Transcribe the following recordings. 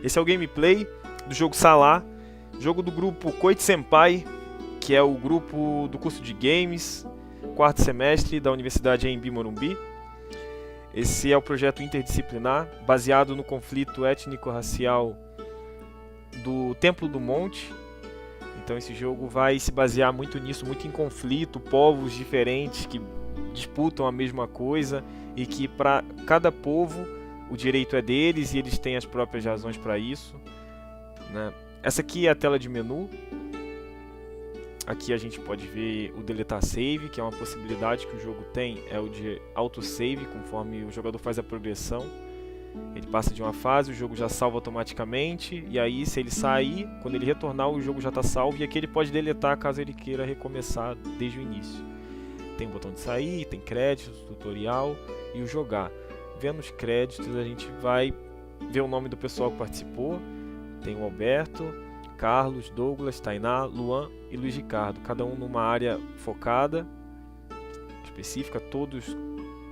Esse é o gameplay do jogo Salá, jogo do grupo Koichi Senpai, que é o grupo do curso de games, quarto semestre da Universidade Anhembi Morumbi. Esse é o projeto interdisciplinar, baseado no conflito étnico-racial do Templo do Monte. Então esse jogo vai se basear muito nisso, muito em conflito, povos diferentes que disputam a mesma coisa e que para cada povo o direito é deles e eles têm as próprias razões para isso, né? Essa aqui é a tela de menu. Aqui a gente pode ver o deletar save, que é uma possibilidade que o jogo tem, é o de autosave, conforme o jogador faz a progressão. Ele passa de uma fase, o jogo já salva automaticamente, e aí se ele sair, quando ele retornar o jogo já está salvo, e aqui ele pode deletar caso ele queira recomeçar desde o início. Tem o botão de sair, tem créditos, tutorial e o jogar. Vendo os créditos a gente vai ver o nome do pessoal que participou. Tem o Alberto, Carlos, Douglas, Tainá, Luan e Luiz Ricardo, cada um numa área focada, específica, todos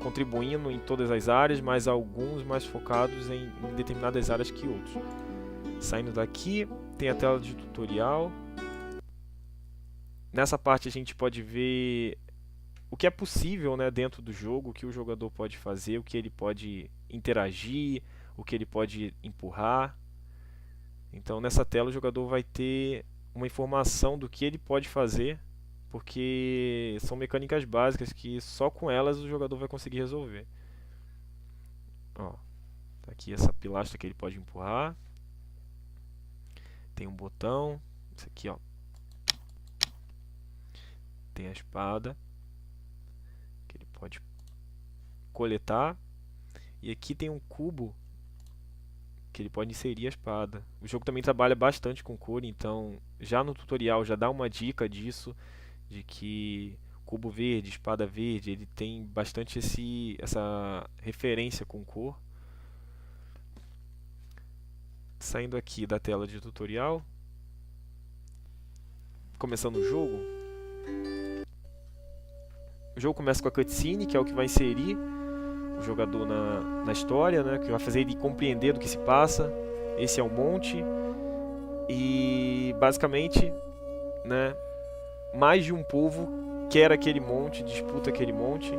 contribuindo em todas as áreas, mas alguns mais focados em determinadas áreas que outros. Saindo daqui, tem a tela de tutorial. Nessa parte a gente pode ver o que é possível, né, dentro do jogo, o que o jogador pode fazer, o que ele pode interagir, o que ele pode empurrar. Então nessa tela o jogador vai ter uma informação do que ele pode fazer, porque são mecânicas básicas que só com elas o jogador vai conseguir resolver. Ó, tá aqui essa pilastra que ele pode empurrar. Tem um botão, esse aqui, ó. Tem a espada que ele pode coletar, e aqui tem um cubo que ele pode inserir a espada. O jogo também trabalha bastante com cor, então já no tutorial já dá uma dica disso, de que cubo verde, espada verde, ele tem bastante essa referência com cor. Saindo aqui da tela de tutorial, começando o jogo. O jogo começa com a cutscene, que é o que vai inserir o jogador na história, né, que vai fazer ele compreender do que se passa. Esse é o monte e basicamente, né, mais de um povo quer aquele monte, disputa aquele monte,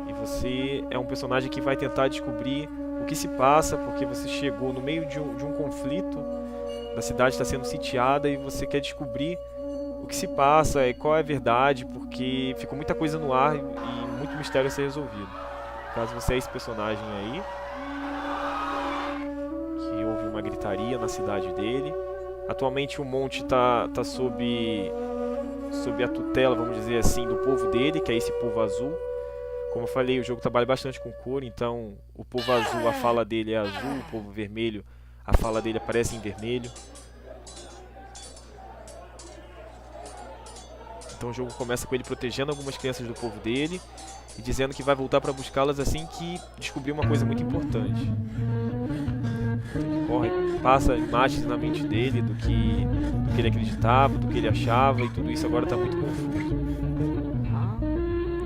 e você é um personagem que vai tentar descobrir o que se passa, porque você chegou no meio de um conflito, a cidade está sendo sitiada e você quer descobrir o que se passa e qual é a verdade, porque ficou muita coisa no ar e muito mistério a ser resolvido. Caso você é esse personagem aí, que houve uma gritaria na cidade dele. Atualmente o monte está sob a tutela, vamos dizer assim, do povo dele, que é esse povo azul. Como eu falei, o jogo trabalha bastante com cor, então o povo azul, a fala dele é azul, o povo vermelho, a fala dele aparece em vermelho. Então o jogo começa com ele protegendo algumas crianças do povo dele e dizendo que vai voltar para buscá-las assim que descobrir uma coisa muito importante. Ele corre, passa imagens na mente dele do que ele acreditava, do que ele achava, e tudo isso agora está muito confuso.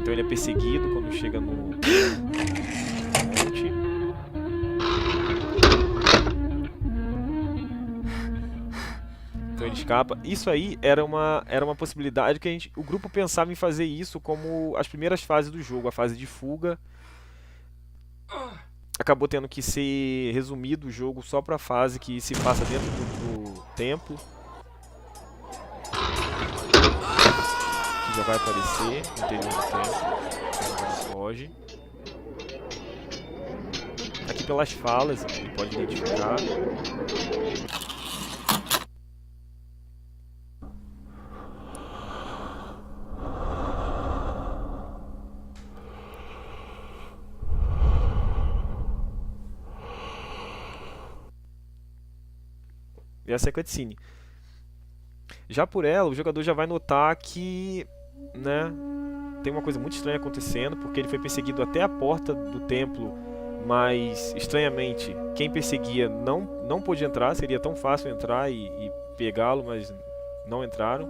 Então ele é perseguido quando chega no monte. Então ele escapa. Isso aí era uma possibilidade que o grupo pensava em fazer isso como as primeiras fases do jogo, a fase de fuga. Acabou tendo que ser resumido o jogo só para a fase que se passa dentro do templo. Que já vai aparecer no interior do templo. Ele foge. Aqui pelas falas ele pode identificar. E essa é a cutscene. Já por ela, o jogador já vai notar que, né, tem uma coisa muito estranha acontecendo, porque ele foi perseguido até a porta do templo, mas estranhamente quem perseguia não pôde entrar. Seria tão fácil entrar e pegá-lo, mas não entraram.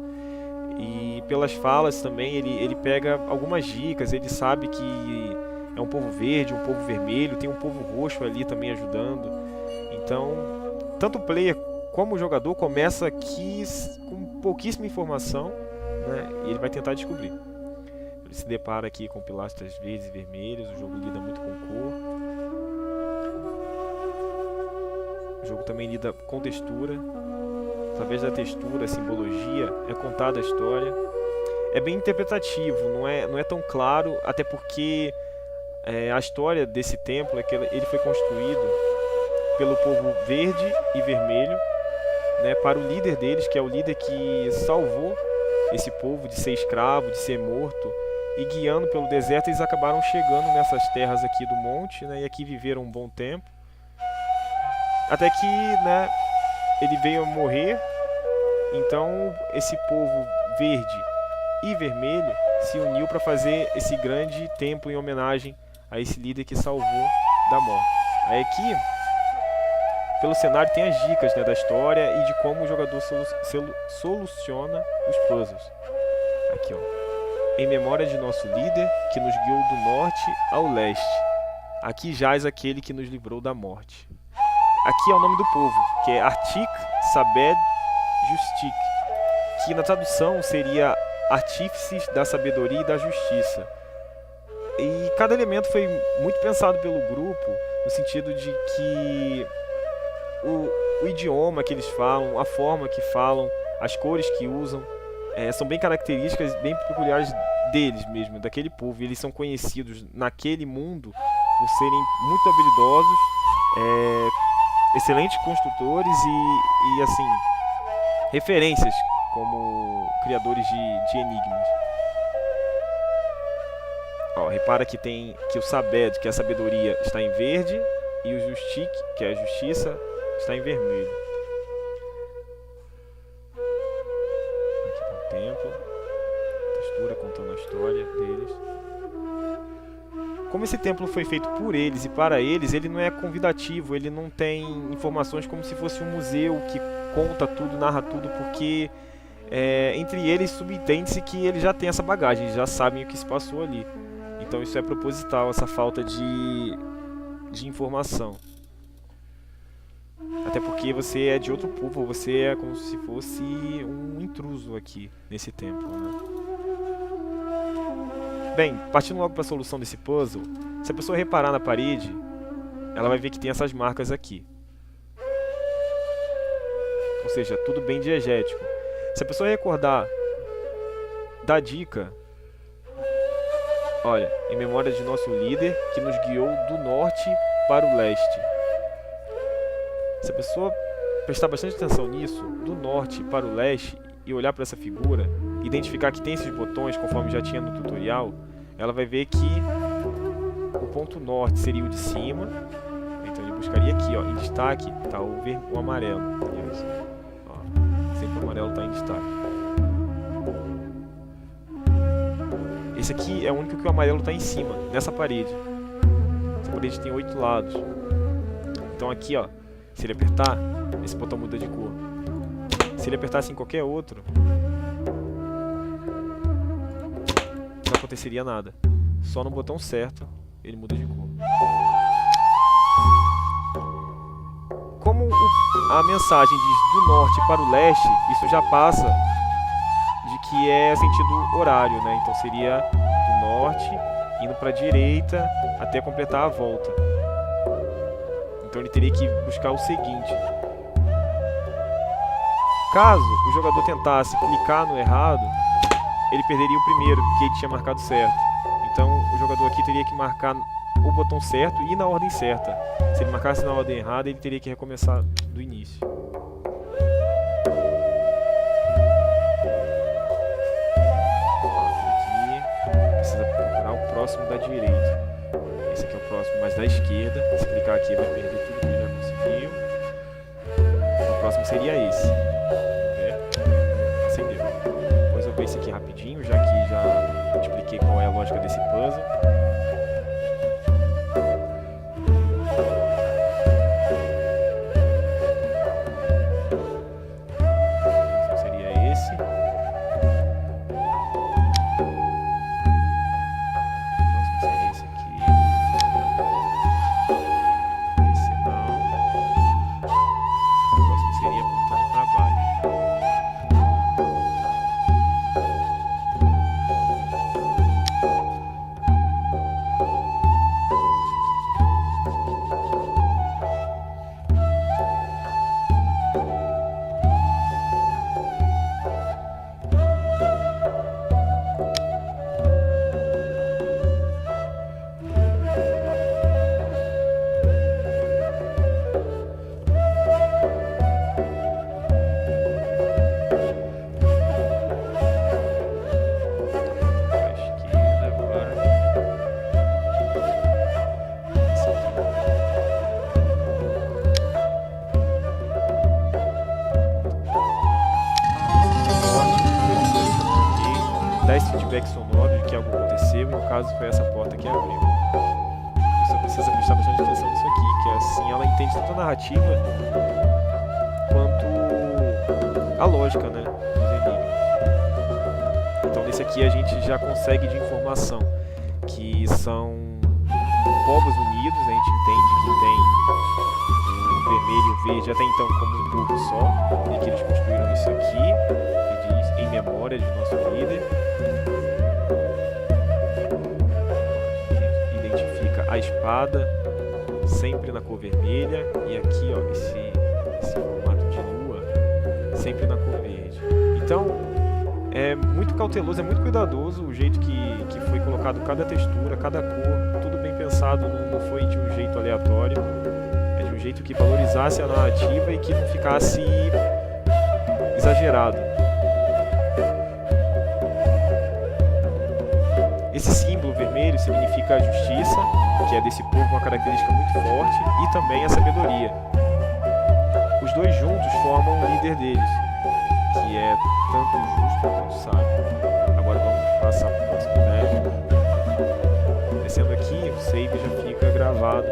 E pelas falas também ele pega algumas dicas. Ele sabe que é um povo verde, um povo vermelho, tem um povo roxo ali também ajudando. Então tanto o player como o jogador começa aqui com pouquíssima informação, né, e ele vai tentar descobrir. Ele se depara aqui com pilastras verdes e vermelhos, o jogo lida muito com cor. O jogo também lida com textura. Através da textura, a simbologia, é contada a história. É bem interpretativo, não é tão claro, até porque a história desse templo é que ele foi construído pelo povo verde e vermelho, né, para o líder deles, que é o líder que salvou esse povo de ser escravo, de ser morto, e guiando pelo deserto eles acabaram chegando nessas terras aqui do monte, né, e aqui viveram um bom tempo, até que, né, ele veio a morrer. Então esse povo verde e vermelho se uniu para fazer esse grande templo em homenagem a esse líder que salvou da morte. Aí aqui, pelo cenário, tem as dicas, né, da história e de como o jogador soluciona os puzzles. Aqui, ó. Em memória de nosso líder, que nos guiou do norte ao leste. Aqui jaz aquele que nos livrou da morte. Aqui é o nome do povo, que é Artik Sabed Justik, que na tradução seria artífices da sabedoria e da justiça. E cada elemento foi muito pensado pelo grupo, no sentido de que o idioma que eles falam, a forma que falam, as cores que usam, são bem características, bem peculiares deles mesmo, daquele povo. E eles são conhecidos naquele mundo por serem muito habilidosos, excelentes construtores e assim, referências como criadores de enigmas. Ó, repara que tem o Sabed, que é a sabedoria, está em verde, e o Justik, que é a justiça, está em vermelho. Aqui está o templo, textura contando a história deles. Como esse templo foi feito por eles e para eles, ele não é convidativo, ele não tem informações como se fosse um museu que conta tudo, narra tudo, porque entre eles subentende-se que eles já têm essa bagagem, eles já sabem o que se passou ali. Então isso é proposital, essa falta de informação. Até porque você é de outro povo, você é como se fosse um intruso aqui nesse templo, né? Bem, partindo logo para a solução desse puzzle, se a pessoa reparar na parede, ela vai ver que tem essas marcas aqui. Ou seja, tudo bem diegético. Se a pessoa recordar da dica, olha, em memória de nosso líder que nos guiou do norte para o leste. Se a pessoa prestar bastante atenção nisso, do norte para o leste, e olhar para essa figura, identificar que tem esses botões, conforme já tinha no tutorial, ela vai ver que o ponto norte seria o de cima. Então ele buscaria aqui, ó, em destaque, tá o amarelo. Isso. Ó, sempre o amarelo está em destaque. Esse aqui é o único que o amarelo está em cima, nessa parede. Essa parede tem 8 lados. Então aqui, ó, se ele apertar, esse botão muda de cor. Se ele apertasse em qualquer outro, não aconteceria nada. Só no botão certo, ele muda de cor. Como a mensagem diz do norte para o leste, isso já passa de que é sentido horário, né? Então seria do norte, indo para a direita, até completar a volta. Então ele teria que buscar o seguinte. Caso o jogador tentasse clicar no errado, ele perderia o primeiro, porque ele tinha marcado certo. Então o jogador aqui teria que marcar o botão certo e na ordem certa. Se ele marcasse na ordem errada, ele teria que recomeçar do início. Aqui precisa procurar o próximo da direita. Esse aqui é o próximo, mas da esquerda. Se clicar aqui, vai perder tudo que ele já conseguiu. O próximo seria esse. Acendeu. Vou resolver esse aqui rapidinho, já que já expliquei qual é a lógica desse puzzle. Então seria esse. O próximo seria esse aqui. Esse não. caso foi essa porta que abriu. Você precisa prestar bastante atenção nisso aqui, que assim ela entende tanto a narrativa quanto a lógica, né, dos enigmas. Então nesse aqui a gente já consegue de informação que são povos unidos, a gente entende que tem o vermelho e o verde até então como um povo só, e que eles construíram isso aqui, que diz em memória de nosso líder. A gente identifica a espada sempre na cor vermelha, e aqui ó, esse formato de lua sempre na cor verde. Então é muito cauteloso, é muito cuidadoso o jeito que foi colocado cada textura, cada cor, tudo bem pensado, não foi de um jeito aleatório, é de um jeito que valorizasse a narrativa e que não ficasse exagerado. Esse símbolo vermelho significa a justiça, que é desse povo uma característica muito forte, e também a sabedoria. Os dois juntos formam o líder deles, que é tanto justo quanto sábio. Agora vamos passar para o próximo level. Descendo aqui, o save já fica gravado,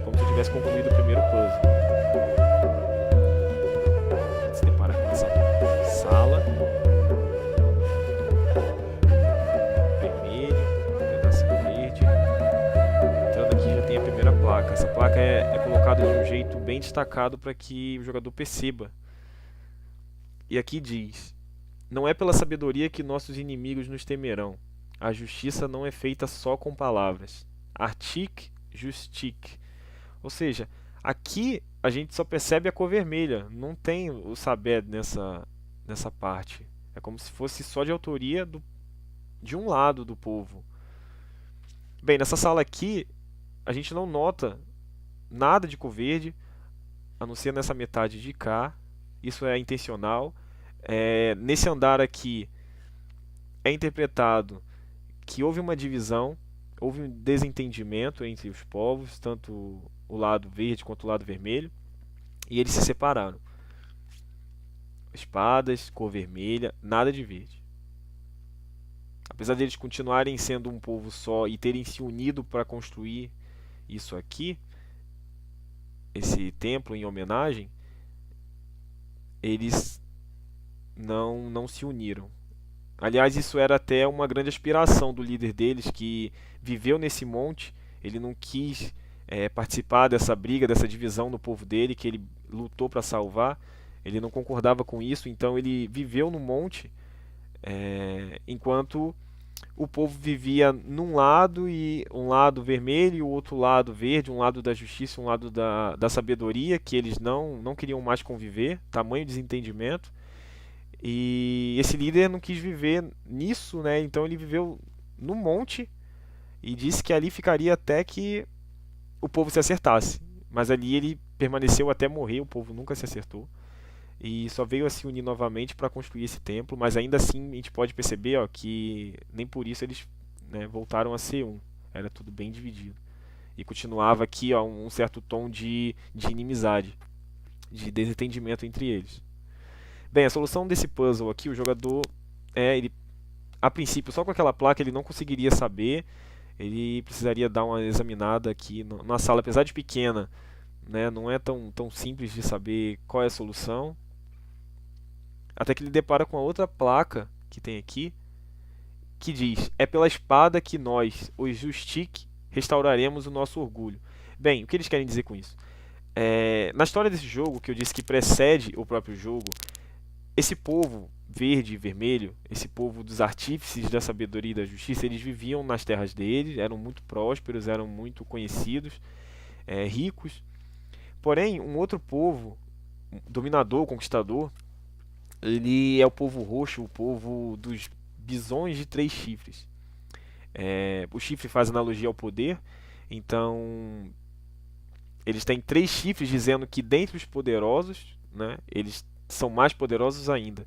como se eu tivesse concluído o primeiro puzzle. A gente se depara com essa sala. Vermelho, um pedacinho verde. Entrando aqui já tem a primeira placa. Essa placa é colocada de um jeito bem destacado para que o jogador perceba. E aqui diz: não é pela sabedoria que nossos inimigos nos temerão. A justiça não é feita só com palavras. Artic justic. Ou seja, aqui a gente só percebe a cor vermelha. Não tem o saber nessa parte. É como se fosse só de autoria de um lado do povo. Bem, nessa sala aqui, a gente não nota nada de cor verde, a não ser nessa metade de cá. Isso é intencional. Nesse andar aqui é interpretado que houve uma divisão, houve um desentendimento entre os povos, tanto o lado verde quanto o lado vermelho, e eles se separaram. Espadas, cor vermelha, nada de verde. Apesar deles continuarem sendo um povo só e terem se unido para construir isso aqui, esse templo em homenagem, eles não se uniram. Aliás, isso era até uma grande aspiração do líder deles, que viveu nesse monte. Ele não quis participar dessa briga, dessa divisão no povo dele, que ele lutou para salvar. Ele não concordava com isso, então ele viveu no monte, enquanto o povo vivia num lado, e um lado vermelho e o outro lado verde, um lado da justiça e um lado da sabedoria, que eles não queriam mais conviver, tamanho desentendimento. E esse líder não quis viver nisso, né? Então ele viveu no monte e disse que ali ficaria até que o povo se acertasse. Mas ali ele permaneceu até morrer, o povo nunca se acertou. E só veio a se unir novamente para construir esse templo, mas ainda assim a gente pode perceber, ó, que nem por isso eles, né, voltaram a ser um. Era tudo bem dividido. E continuava aqui, ó, um certo tom de inimizade, de desentendimento entre eles. Bem, a solução desse puzzle aqui, o jogador, ele, a princípio, só com aquela placa ele não conseguiria saber. Ele precisaria dar uma examinada aqui na sala, apesar de pequena, né, não é tão simples de saber qual é a solução. Até que ele depara com a outra placa que tem aqui, que diz: é pela espada que nós, os Justic, restauraremos o nosso orgulho. Bem, o que eles querem dizer com isso? Na história desse jogo, que eu disse que precede o próprio jogo, esse povo verde e vermelho, esse povo dos artífices da sabedoria e da justiça, eles viviam nas terras deles, eram muito prósperos, eram muito conhecidos, ricos. Porém, um outro povo, dominador, conquistador, ele é o povo roxo, o povo dos bisões de 3 chifres. O chifre faz analogia ao poder, então eles têm 3 chifres, dizendo que dentre os poderosos, né, eles são mais poderosos ainda.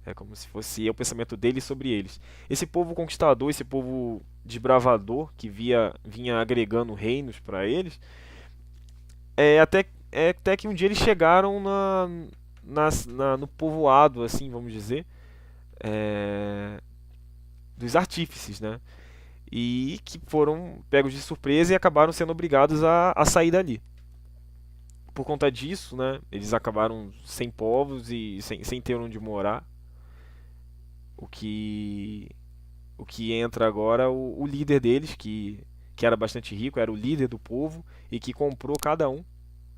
É como se fosse o pensamento deles sobre eles. Esse povo conquistador, esse povo desbravador, que vinha agregando reinos para eles, até que um dia eles chegaram no povoado, assim, vamos dizer, dos artífices, né? e que foram pegos de surpresa e acabaram sendo obrigados a sair dali. Por conta disso, né, eles acabaram sem povos e sem ter onde morar. O que, o que entra agora o líder deles, que era bastante rico, era o líder do povo e que comprou cada um.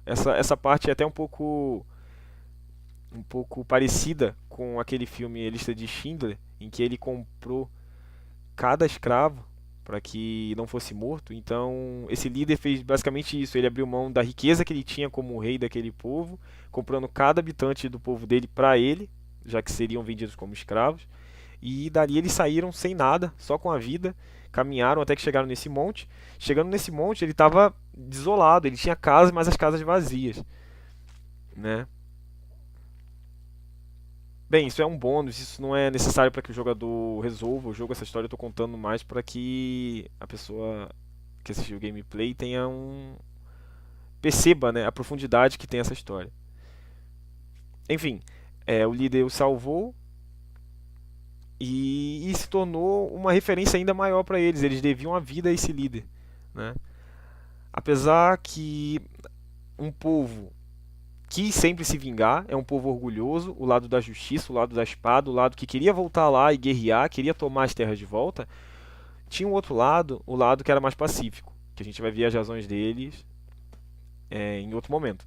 Essa parte é até um pouco parecida com aquele filme A Lista de Schindler, em que ele comprou cada escravo para que não fosse morto. Então, esse líder fez basicamente isso. Ele abriu mão da riqueza que ele tinha como rei daquele povo, comprando cada habitante do povo dele para ele, já que seriam vendidos como escravos. E dali eles saíram sem nada, só com a vida, caminharam até que chegaram nesse monte. Chegando nesse monte, ele estava desolado, ele tinha casas, mas as casas vazias, né? Bem, isso é um bônus, isso não é necessário para que o jogador resolva o jogo. Essa história eu estou contando mais para que a pessoa que assistiu o gameplay tenha perceba, né, a profundidade que tem essa história. Enfim, o líder o salvou e se tornou uma referência ainda maior para eles. Eles deviam a vida a esse líder, né? Apesar que um povo quis sempre se vingar, é um povo orgulhoso, o lado da justiça, o lado da espada, o lado que queria voltar lá e guerrear, queria tomar as terras de volta. Tinha um outro lado, o lado que era mais pacífico, que a gente vai ver as razões deles em outro momento.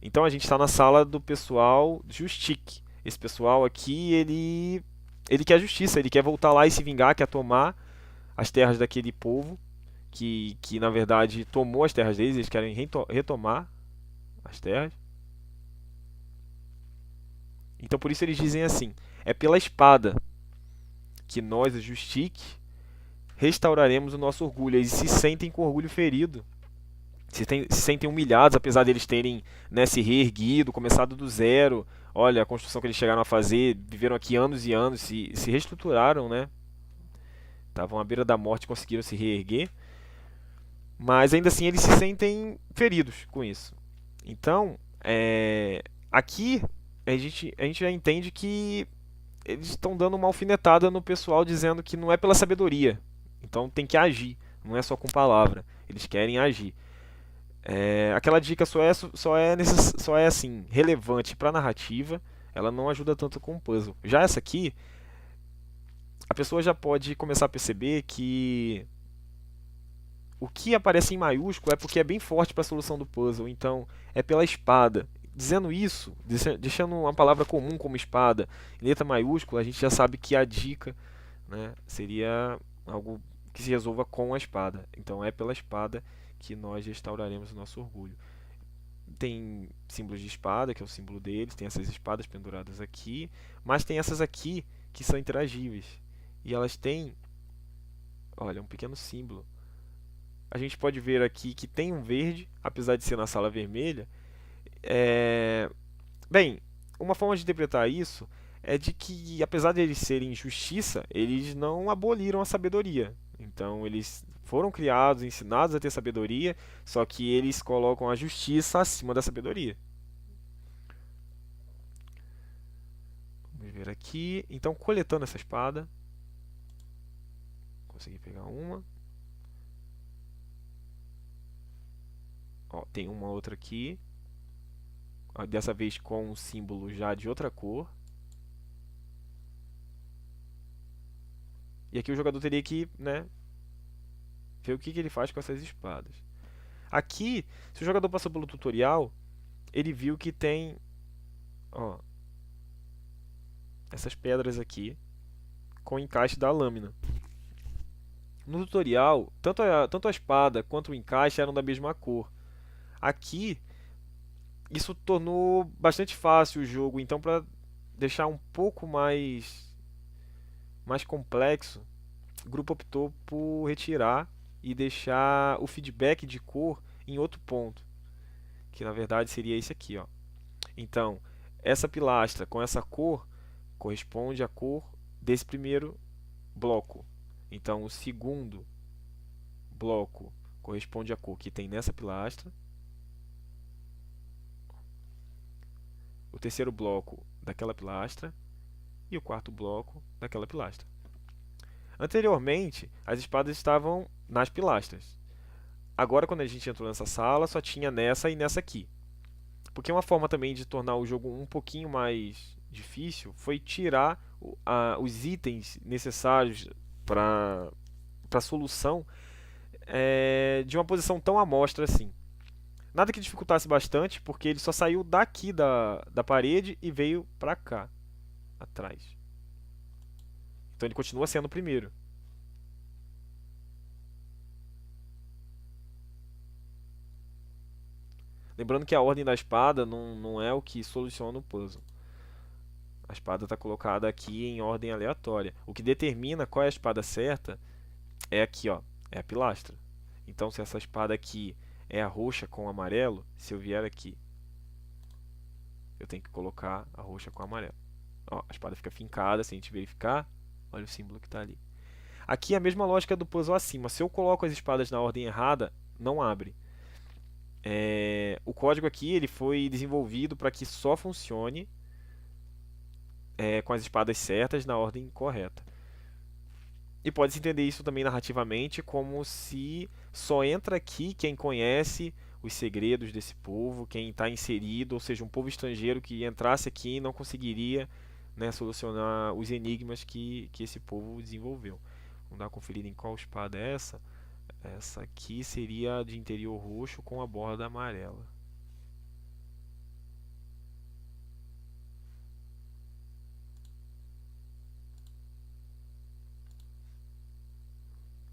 Então a gente está na sala do pessoal Justic. Esse pessoal aqui, ele quer justiça, ele quer voltar lá e se vingar, quer tomar as terras daquele povo que na verdade tomou as terras deles, eles querem retomar as terras. Então por isso eles dizem assim: é pela espada que nós, os Justic, restauraremos o nosso orgulho. Eles se sentem com orgulho ferido, se sentem humilhados, apesar deles terem, né, se reerguido, começado do zero. Olha a construção que eles chegaram a fazer, viveram aqui anos e anos, se reestruturaram, né? Estavam à beira da morte e conseguiram se reerguer. Mas ainda assim eles se sentem feridos com isso. Então, aqui a gente já entende que eles estão dando uma alfinetada no pessoal, dizendo que não é pela sabedoria. Então tem que agir, não é só com palavra. Eles querem agir. Aquela dica só é assim, relevante para a narrativa, ela não ajuda tanto com o puzzle. Já essa aqui, a pessoa já pode começar a perceber que o que aparece em maiúsculo é porque é bem forte para a solução do puzzle. Então, é pela espada. Dizendo isso, deixando uma palavra comum como espada em letra maiúscula, a gente já sabe que a dica, né, seria algo que se resolva com a espada. Então, é pela espada que nós restauraremos o nosso orgulho. Tem símbolos de espada, que é o símbolo deles, tem essas espadas penduradas aqui, mas tem essas aqui que são interagíveis. E elas têm, olha, um pequeno símbolo. A gente pode ver aqui que tem um verde, apesar de ser na sala vermelha. É... Bem, uma forma de interpretar isso é de que, apesar de eles serem justiça, eles não aboliram a sabedoria. Então, eles foram criados, ensinados a ter sabedoria, só que eles colocam a justiça acima da sabedoria. Vamos ver aqui. Então, coletando essa espada, consegui pegar uma. Ó, tem uma outra aqui. Ó, dessa vez com um símbolo já de outra cor. E aqui o jogador teria que, né, ver o que ele faz com essas espadas. Aqui, se o jogador passou pelo tutorial, ele viu que tem, ó, essas pedras aqui com o encaixe da lâmina. No tutorial, tanto a espada quanto o encaixe eram da mesma cor. Aqui, isso tornou bastante fácil o jogo. Então, para deixar um pouco mais complexo, o grupo optou por retirar e deixar o feedback de cor em outro ponto, que na verdade seria esse aqui, ó. Então, essa pilastra com essa cor corresponde à cor desse primeiro bloco. Então, o segundo bloco corresponde à cor que tem nessa pilastra. O terceiro bloco daquela pilastra e o quarto bloco daquela pilastra. Anteriormente, as espadas estavam nas pilastras. Agora, quando a gente entrou nessa sala, só tinha nessa e nessa aqui. Porque uma forma também de tornar o jogo um pouquinho mais difícil foi tirar os itens necessários para a solução de uma posição tão à mostra assim. Nada que dificultasse bastante, porque ele só saiu daqui da parede e veio pra cá, atrás. Então ele continua sendo o primeiro. Lembrando que a ordem da espada não é o que soluciona o puzzle. A espada está colocada aqui em ordem aleatória. O que determina qual é a espada certa é aqui, ó, é a pilastra. Então, se essa espada aqui é a roxa com o amarelo, se eu vier aqui, eu tenho que colocar a roxa com o amarelo. Ó, a espada fica fincada, se a gente verificar, olha o símbolo que está ali. Aqui é a mesma lógica do puzzle acima. Se eu coloco as espadas na ordem errada, não abre. O código aqui ele foi desenvolvido para que só funcione com as espadas certas na ordem correta. E pode-se entender isso também narrativamente como se só entra aqui quem conhece os segredos desse povo, quem está inserido, ou seja, um povo estrangeiro que entrasse aqui e não conseguiria, né, solucionar os enigmas que esse povo desenvolveu. Vamos dar uma conferida em qual espada é essa. Essa aqui seria de interior roxo com a borda amarela.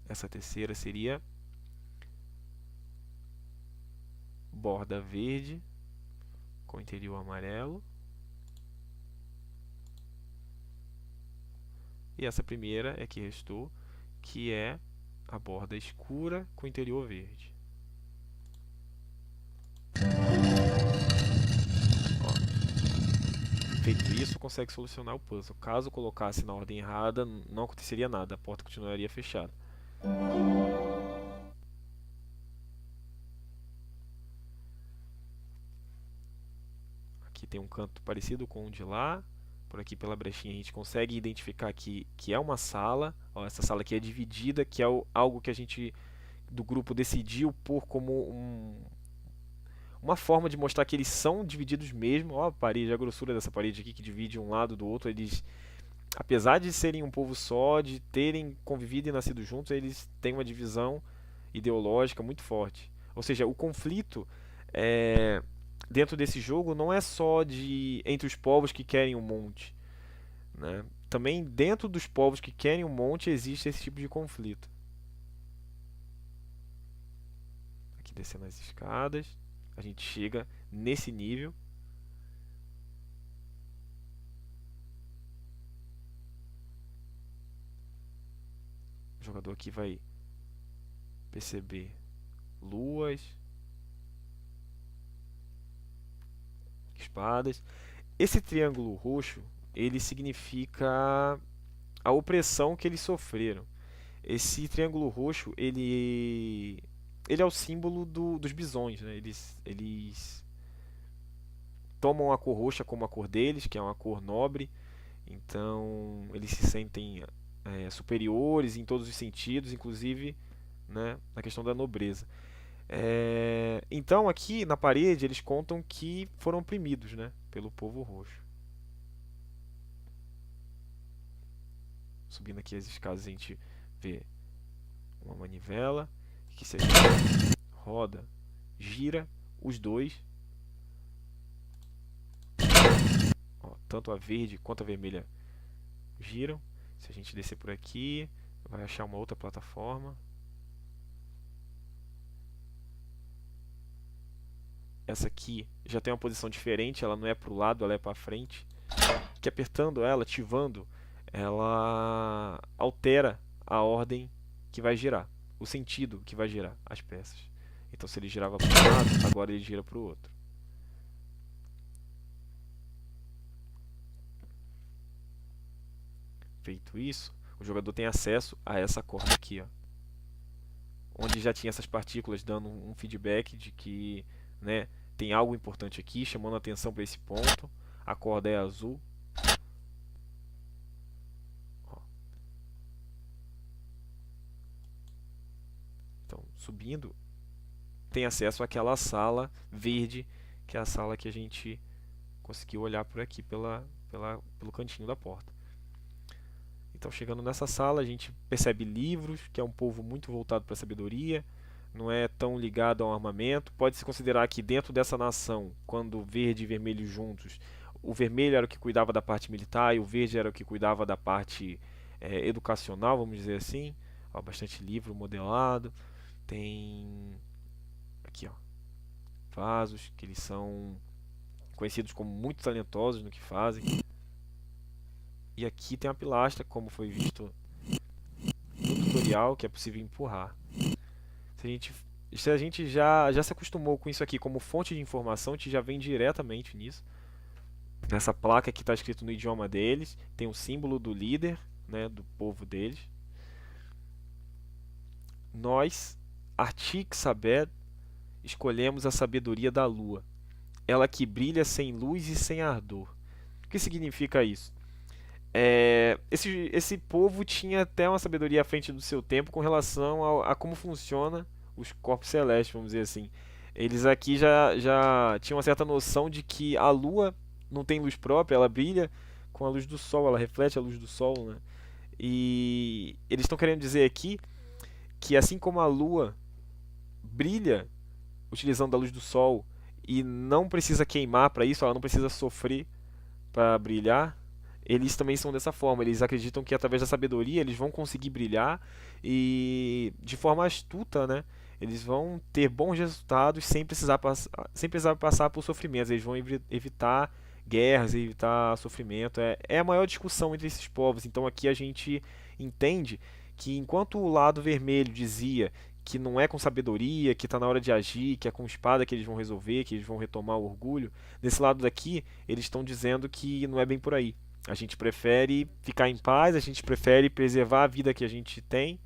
Essa terceira seria borda verde com interior amarelo. E essa primeira é que restou, que é a borda escura com interior verde. Ó. Feito isso, consegue solucionar o puzzle. Caso colocasse na ordem errada, não aconteceria nada, a porta continuaria fechada. Aqui tem um canto parecido com o de lá. Por aqui pela brechinha a gente consegue identificar aqui que é uma sala. Ó, essa sala aqui é dividida, que é algo que a gente do grupo decidiu pôr como uma forma de mostrar que eles são divididos mesmo. Ó, a parede, a grossura dessa parede aqui que divide um lado do outro. Eles, apesar de serem um povo só, de terem convivido e nascido juntos, eles têm uma divisão ideológica muito forte. Ou seja, o conflito dentro desse jogo não é só entre os povos que querem um monte, né? Também dentro dos povos que querem um monte existe esse tipo de conflito. Aqui descendo as escadas, a gente chega nesse nível. O jogador aqui vai perceber luas, espadas. Esse triângulo roxo, ele significa a opressão que eles sofreram. Esse triângulo roxo, ele é o símbolo dos bisões, né? Eles tomam a cor roxa como a cor deles, que é uma cor nobre. Então, eles se sentem superiores em todos os sentidos, inclusive, né, na questão da nobreza. Então, aqui na parede, eles contam que foram oprimidos, né, pelo povo roxo. Subindo aqui as escadas, a gente vê uma manivela que, se a gente roda, gira os dois. Ó, tanto a verde quanto a vermelha giram. Se a gente descer por aqui, vai achar uma outra plataforma. Essa aqui já tem uma posição diferente, ela não é para o lado, ela é para frente. Que apertando ela, ativando, ela altera a ordem que vai girar, o sentido que vai girar as peças. Então, se ele girava para um lado, agora ele gira para o outro. Feito isso, o jogador tem acesso a essa corda aqui, ó, onde já tinha essas partículas dando um feedback de que, né, tem algo importante aqui, chamando a atenção para esse ponto. A corda é azul. Ó. subindo, tem acesso àquela sala verde, que é a sala que a gente conseguiu olhar por aqui pelo cantinho da porta. Então, chegando nessa sala, a gente percebe livros, que é um povo muito voltado para a sabedoria, não é tão ligado ao armamento. Pode-se considerar que dentro dessa nação, quando verde e vermelho juntos, o vermelho era o que cuidava da parte militar e o verde era o que cuidava da parte educacional, vamos dizer assim. Ó, bastante livro modelado. Tem aqui, ó, vasos, que eles são conhecidos como muito talentosos no que fazem. E aqui tem uma pilastra, como foi visto no tutorial, que é possível empurrar. Se a gente já se acostumou com isso aqui como fonte de informação, a gente já vem diretamente nisso. Nessa placa que está escrito no idioma deles, tem o símbolo do líder, né, do povo deles. Nós, Artik Sabed, escolhemos a sabedoria da lua, ela que brilha sem luz e sem ardor. O que significa isso? Esse povo tinha até uma sabedoria à frente do seu tempo com relação a como funciona os corpos celestes, vamos dizer assim. Eles aqui já tinham uma certa noção de que a lua não tem luz própria, ela brilha com a luz do sol, ela reflete a luz do sol, né? E eles estão querendo dizer aqui que assim como a lua brilha utilizando a luz do sol e não precisa queimar para isso, ela não precisa sofrer para brilhar, eles também são dessa forma. Eles acreditam que através da sabedoria eles vão conseguir brilhar e de forma astuta, né? Eles vão ter bons resultados sem precisar passar por sofrimentos. Eles vão evitar guerras, evitar sofrimento. É a maior discussão entre esses povos. Então aqui a gente entende que enquanto o lado vermelho dizia que não é com sabedoria, que está na hora de agir, que é com espada que eles vão resolver, que eles vão retomar o orgulho, nesse lado daqui eles estão dizendo que não é bem por aí. A gente prefere ficar em paz, a gente prefere preservar a vida que a gente tem,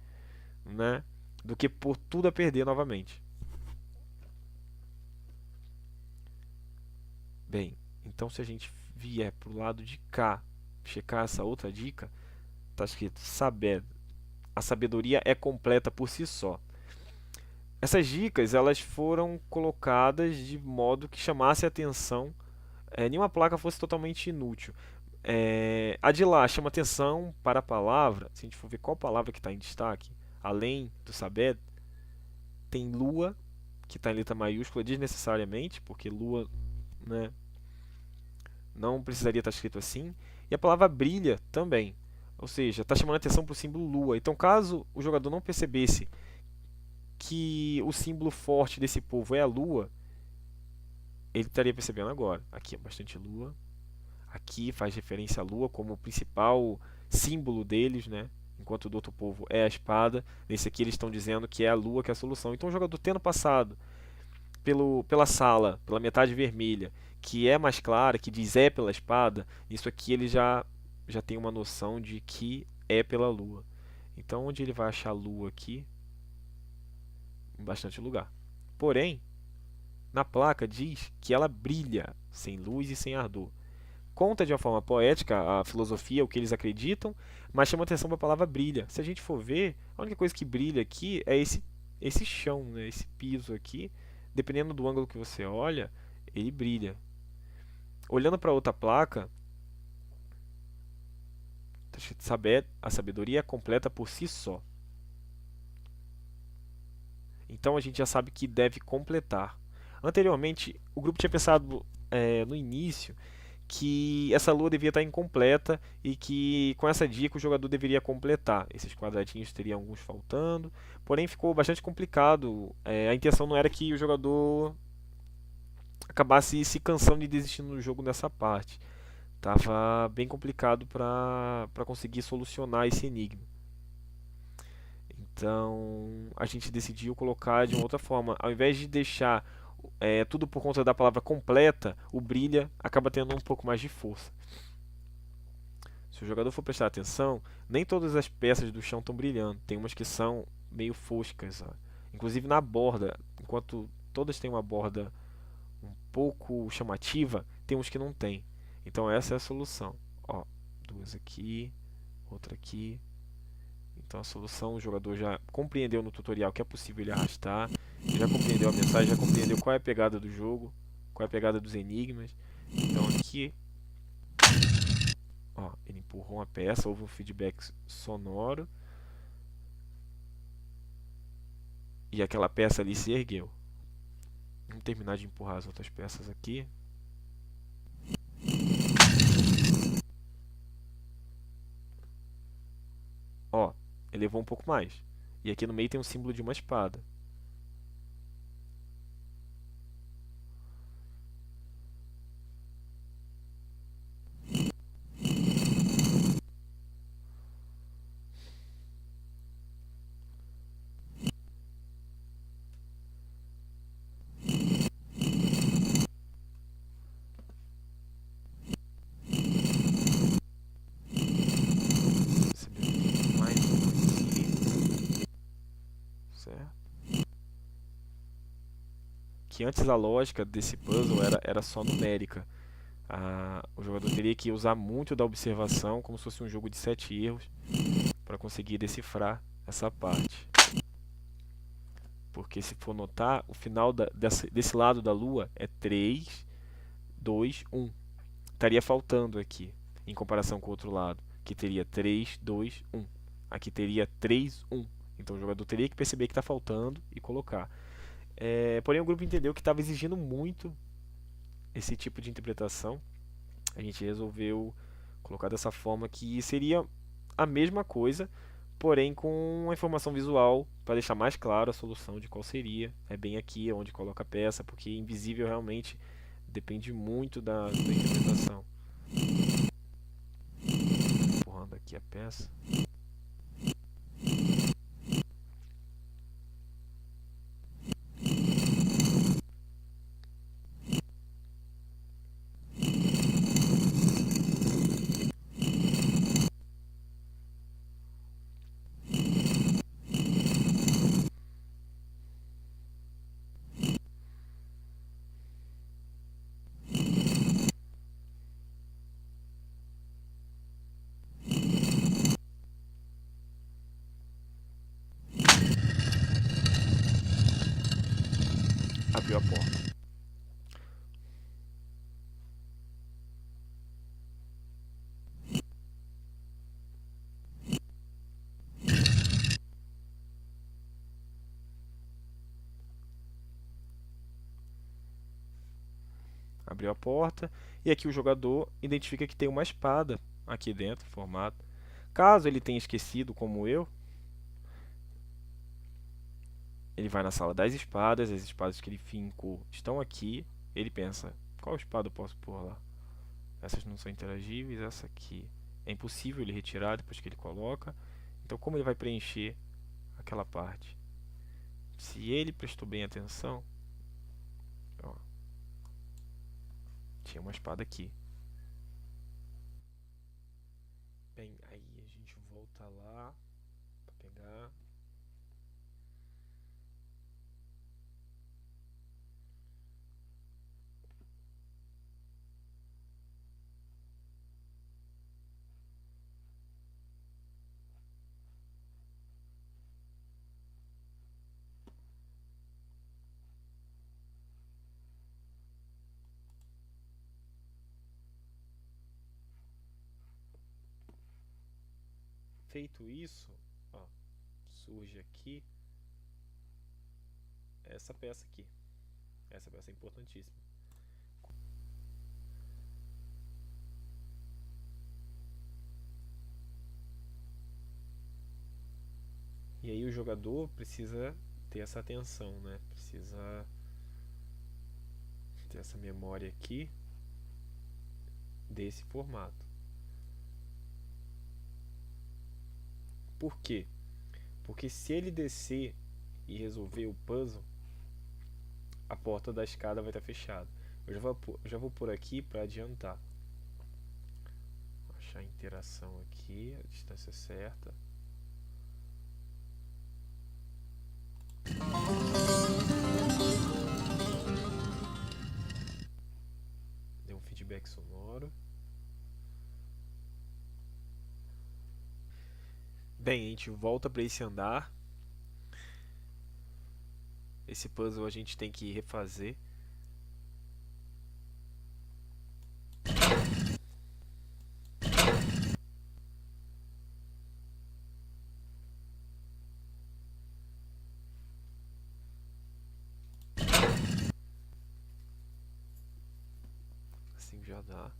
né, do que por tudo a perder novamente. Bem, então se a gente vier pro lado de cá, checar essa outra dica, está escrito saber. A sabedoria é completa por si só. Essas dicas elas foram colocadas de modo que chamasse a atenção, nenhuma placa fosse totalmente inútil. A de lá chama atenção para a palavra. Se a gente for ver qual palavra que está em destaque, além do saber, tem lua, que está em letra maiúscula desnecessariamente, porque lua, né, não precisaria estar escrito assim. E a palavra brilha também, ou seja, está chamando atenção para o símbolo lua. Então, caso o jogador não percebesse que o símbolo forte desse povo é a lua, ele estaria percebendo agora. Aqui é bastante lua. Aqui faz referência à lua como o principal símbolo deles, né? Enquanto o do outro povo é a espada. Nesse aqui eles estão dizendo que é a lua que é a solução. Então o jogador tendo passado pela sala, pela metade vermelha, que é mais clara, que diz é pela espada, isso aqui ele já tem uma noção de que é pela lua. Então onde ele vai achar a lua aqui? Em bastante lugar. Porém, na placa diz que ela brilha, sem luz e sem ardor. Conta de uma forma poética a filosofia, o que eles acreditam, mas chama atenção para a palavra brilha. Se a gente for ver, a única coisa que brilha aqui é esse chão, né? Esse piso aqui. Dependendo do ângulo que você olha, ele brilha. Olhando para outra placa, saber, a sabedoria é completa por si só. Então a gente já sabe que deve completar. Anteriormente, o grupo tinha pensado no início que essa lua devia estar incompleta e que com essa dica o jogador deveria completar. Esses quadradinhos teriam alguns faltando, porém ficou bastante complicado. A intenção não era que o jogador acabasse se cansando e desistindo do jogo nessa parte. Tava bem complicado para conseguir solucionar esse enigma. Então a gente decidiu colocar de uma outra forma. Ao invés de deixar tudo por conta da palavra completa, o brilha acaba tendo um pouco mais de força. Se o jogador for prestar atenção, nem todas as peças do chão estão brilhando. Tem umas que são meio foscas. Ó. Inclusive na borda, enquanto todas têm uma borda um pouco chamativa, tem uns que não tem. Então essa é a solução. Ó, duas aqui, outra aqui. Então a solução o jogador já compreendeu no tutorial que é possível ele arrastar, já compreendeu a mensagem, já compreendeu qual é a pegada do jogo, qual é a pegada dos enigmas. Então aqui, ó, ele empurrou uma peça, houve um feedback sonoro e aquela peça ali se ergueu. Vamos terminar de empurrar as outras peças aqui. Ó, ele levou um pouco mais. E aqui no meio tem um símbolo de uma espada. Mais um aqui. Certo? Que antes a lógica desse puzzle era só numérica. O jogador teria que usar muito da observação, como se fosse um jogo de 7 erros, para conseguir decifrar essa parte. Porque se for notar, o final desse lado da Lua é 3, 2, 1. Estaria faltando aqui, em comparação com o outro lado, que teria 3, 2, 1. Aqui teria 3, 1. Então o jogador teria que perceber que está faltando e colocar. Porém o grupo entendeu que estava exigindo muito esse tipo de interpretação. A gente resolveu colocar dessa forma que seria a mesma coisa, porém com uma informação visual para deixar mais claro a solução de qual seria. É bem aqui onde coloca a peça, porque invisível realmente depende muito da interpretação. Empurrando aqui a peça. Abriu a porta. Abriu a porta e aqui o jogador identifica que tem uma espada aqui dentro, formada. Caso ele tenha esquecido, como eu, ele vai na sala das espadas, as espadas que ele fincou estão aqui. Ele pensa, qual espada eu posso pôr lá? Essas não são interagíveis, essa aqui é impossível ele retirar depois que ele coloca. Então como ele vai preencher aquela parte? Se ele prestou bem atenção, ó, tinha uma espada aqui. Bem, aí a gente volta lá para pegar. Feito isso, ó, surge aqui essa peça aqui. Essa peça é importantíssima. E aí o jogador precisa ter essa atenção, né? Precisa ter essa memória aqui desse formato. Por quê? Porque se ele descer e resolver o puzzle, a porta da escada vai estar fechada. Eu já vou por aqui para adiantar. Vou achar a interação aqui, a distância certa. Deu um feedback sonoro. Bem, a gente volta para esse andar. Esse puzzle a gente tem que refazer. Assim já dá.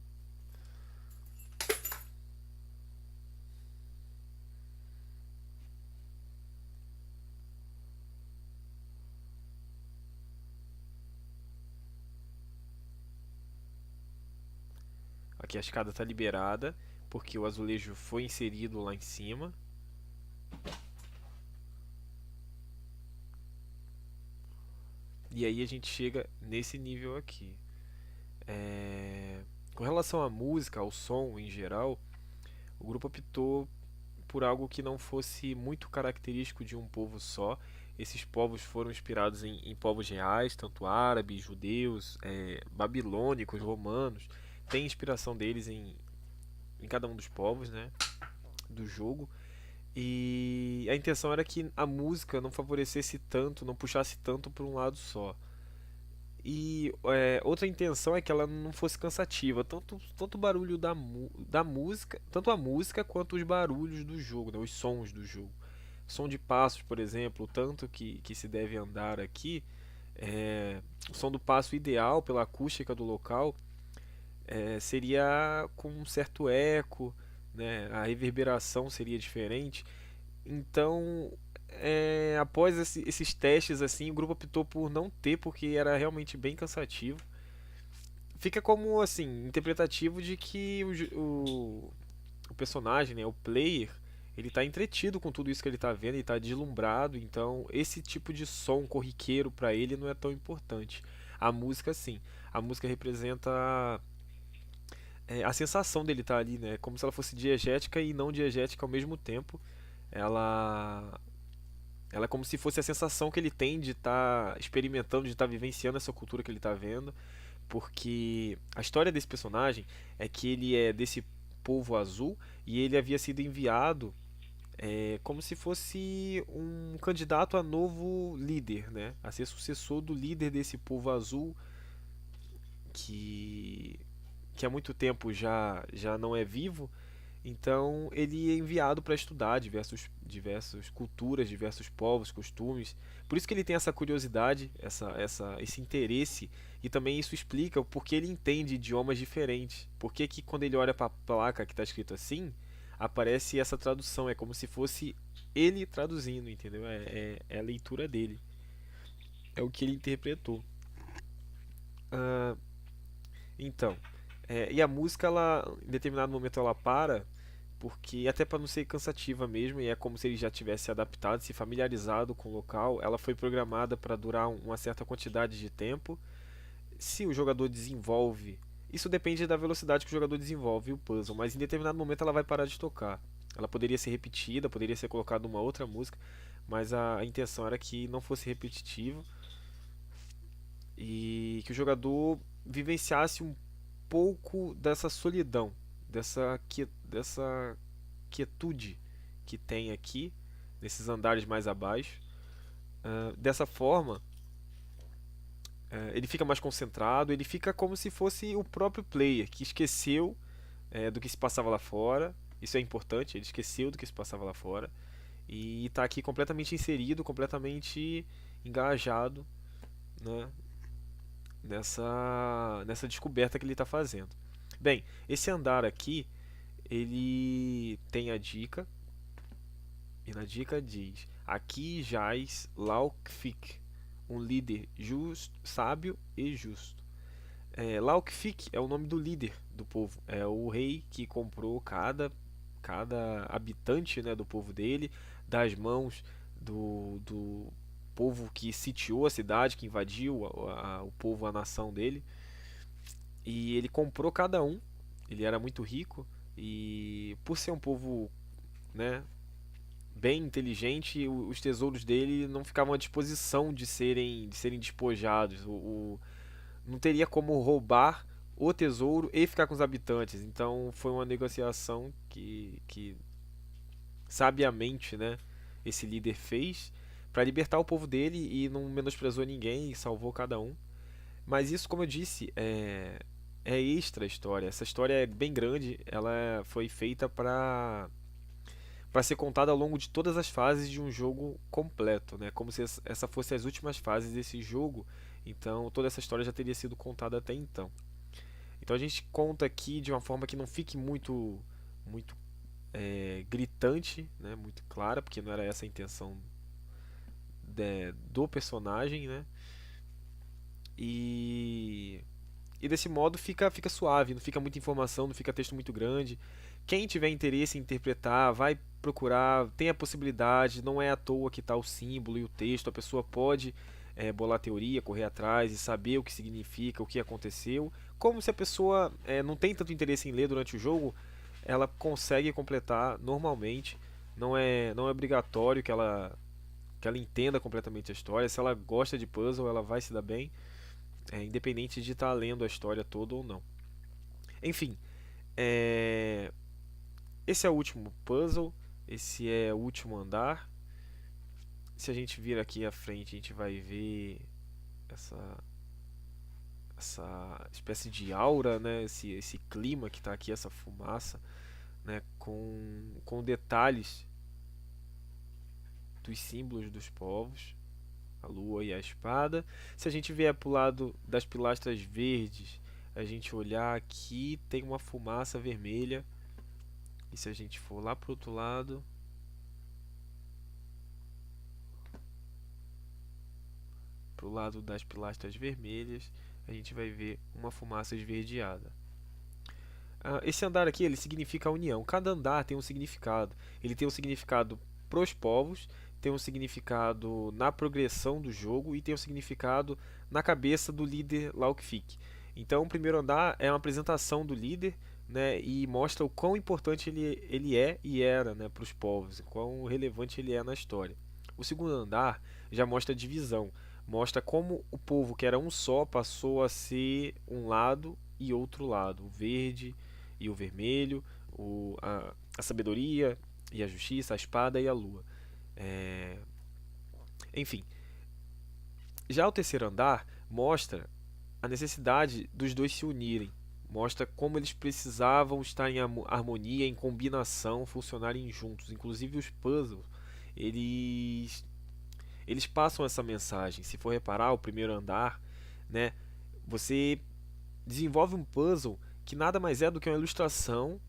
Aqui a escada está liberada porque o azulejo foi inserido lá em cima. E aí a gente chega nesse nível aqui. Com relação à música, ao som em geral, o grupo optou por algo que não fosse muito característico de um povo só. Esses povos foram inspirados em povos reais, tanto árabes, judeus, babilônicos, romanos. Tem inspiração deles em cada um dos povos, né, do jogo. E a intenção era que a música não favorecesse tanto, não puxasse tanto para um lado só. E outra intenção é que ela não fosse cansativa, tanto o barulho da música, tanto a música quanto os barulhos do jogo, né, os sons do jogo. Som de passos, por exemplo, o tanto que se deve andar aqui, o som do passo ideal pela acústica do local seria com um certo eco, né, a reverberação seria diferente. Então, após esses testes, assim, o grupo optou por não ter, porque era realmente bem cansativo. Fica como, assim, interpretativo de que o personagem, né, o player, ele está entretido com tudo isso que ele está vendo, ele está deslumbrado, então esse tipo de som corriqueiro para ele não é tão importante. A música, sim. A música representa a sensação dele estar ali, né, como se ela fosse diegética e não diegética ao mesmo tempo. Ela Ela é como se fosse a sensação que ele tem de estar experimentando, de estar vivenciando essa cultura que ele está vendo, porque a história desse personagem é que ele é desse povo azul e ele havia sido enviado como se fosse um candidato a novo líder, né? A ser sucessor do líder desse povo azul que, que há muito tempo já não é vivo. Então ele é enviado para estudar diversas culturas, diversos povos, costumes. Por isso que ele tem essa curiosidade, esse interesse, e também isso explica o porquê ele entende idiomas diferentes. Porque que quando ele olha para a placa que está escrito assim, aparece essa tradução. É como se fosse ele traduzindo, entendeu? É a leitura dele. É o que ele interpretou. Ah, então, e a música, ela, em determinado momento, ela para porque até para não ser cansativa mesmo, e é como se ele já tivesse se adaptado, se familiarizado com o local. Ela foi programada para durar uma certa quantidade de tempo. Se o jogador desenvolve, isso depende da velocidade que o jogador desenvolve o puzzle, mas em determinado momento ela vai parar de tocar. Ela poderia ser repetida, poderia ser colocada uma outra música, mas a intenção era que não fosse repetitivo e que o jogador vivenciasse um pouco dessa solidão, dessa quietude que tem aqui, nesses andares mais abaixo. Dessa forma, ele fica mais concentrado, ele fica como se fosse o próprio player que esqueceu do que se passava lá fora. Isso é importante, ele esqueceu do que se passava lá fora e está aqui completamente inserido, completamente engajado, né, nessa descoberta que ele está fazendo. Bem, esse andar aqui ele tem a dica. E na dica diz: aqui jaz Laukfik, um líder justo, sábio e justo. Laukfik é o nome do líder do povo. É o rei que comprou cada habitante, né, do povo dele das mãos do povo que sitiou a cidade, que invadiu o povo, a nação dele. E ele comprou cada um. Ele era muito rico e por ser um povo, né, bem inteligente, os tesouros dele não ficavam à disposição de serem despojados. Não teria como roubar o tesouro e ficar com os habitantes. Então foi uma negociação que sabiamente, né, esse líder fez para libertar o povo dele e não menosprezou ninguém e salvou cada um. Mas isso, como eu disse, é extra a história. Essa história é bem grande, ela foi feita para ser contada ao longo de todas as fases de um jogo completo, né? Como se essa fosse as últimas fases desse jogo. Então, toda essa história já teria sido contada até então. Então, a gente conta aqui de uma forma que não fique muito gritante, né? Muito clara, porque não era essa a intenção do personagem, né? E desse modo fica suave, não fica muita informação, não fica texto muito grande. Quem tiver interesse em interpretar, vai procurar, tem a possibilidade, não é à toa que está o símbolo e o texto, a pessoa pode bolar teoria, correr atrás e saber o que significa, o que aconteceu. Como se a pessoa não tem tanto interesse em ler durante o jogo, ela consegue completar normalmente. Não é obrigatório que ela entenda completamente a história. Se ela gosta de puzzle, ela vai se dar bem, independente de estar lendo a história toda ou não. Enfim, é, esse é o último puzzle, esse é o último andar. Se a gente vir aqui à frente, a gente vai ver essa espécie de aura, né? Esse clima que está aqui, essa fumaça, né? Com detalhes dos símbolos dos povos, a lua e a espada. Se a gente vier para o lado das pilastras verdes, a gente olhar aqui, tem uma fumaça vermelha. E se a gente for lá para o outro lado, para o lado das pilastras vermelhas, a gente vai ver uma fumaça esverdeada. Esse andar aqui, ele significa a união. Cada andar tem um significado. Ele tem um significado para os povos, tem um significado na progressão do jogo e tem um significado na cabeça do líder Laukfik. Então, o primeiro andar é uma apresentação do líder, né, e mostra o quão importante ele é e era, né, para os povos, o quão relevante ele é na história. O segundo andar já mostra a divisão, mostra como o povo que era um só passou a ser um lado e outro lado, o verde e o vermelho, a sabedoria e a justiça, a espada e a lua. É... Enfim, já o terceiro andar mostra a necessidade dos dois se unirem, mostra como eles precisavam estar em harmonia, em combinação, funcionarem juntos. Inclusive os puzzles, eles eles passam essa mensagem. Se for reparar, o primeiro andar, né, você desenvolve um puzzle que nada mais é do que uma ilustração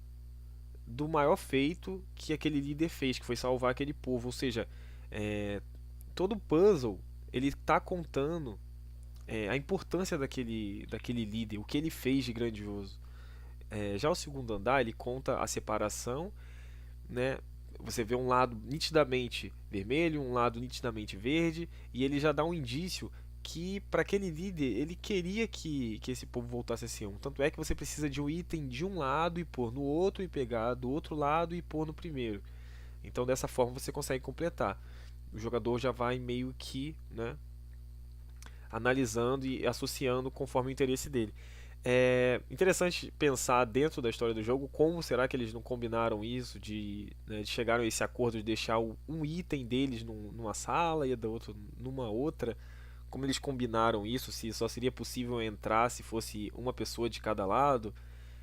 do maior feito que aquele líder fez, que foi salvar aquele povo. Ou seja, é, todo puzzle ele está contando a importância daquele líder, o que ele fez de grandioso. Já o segundo andar ele conta a separação, né? Você vê um lado nitidamente vermelho, um lado nitidamente verde, e ele já dá um indício que para aquele líder ele queria que esse povo voltasse a ser um. Tanto é que você precisa de um item de um lado e pôr no outro, e pegar do outro lado e pôr no primeiro. Então dessa forma você consegue completar. O jogador já vai meio que, né, analisando e associando conforme o interesse dele. É interessante pensar dentro da história do jogo como será que eles não combinaram isso, de chegaram a esse acordo de deixar um item deles numa sala e do outro numa outra. Como eles combinaram isso, se só seria possível entrar se fosse uma pessoa de cada lado.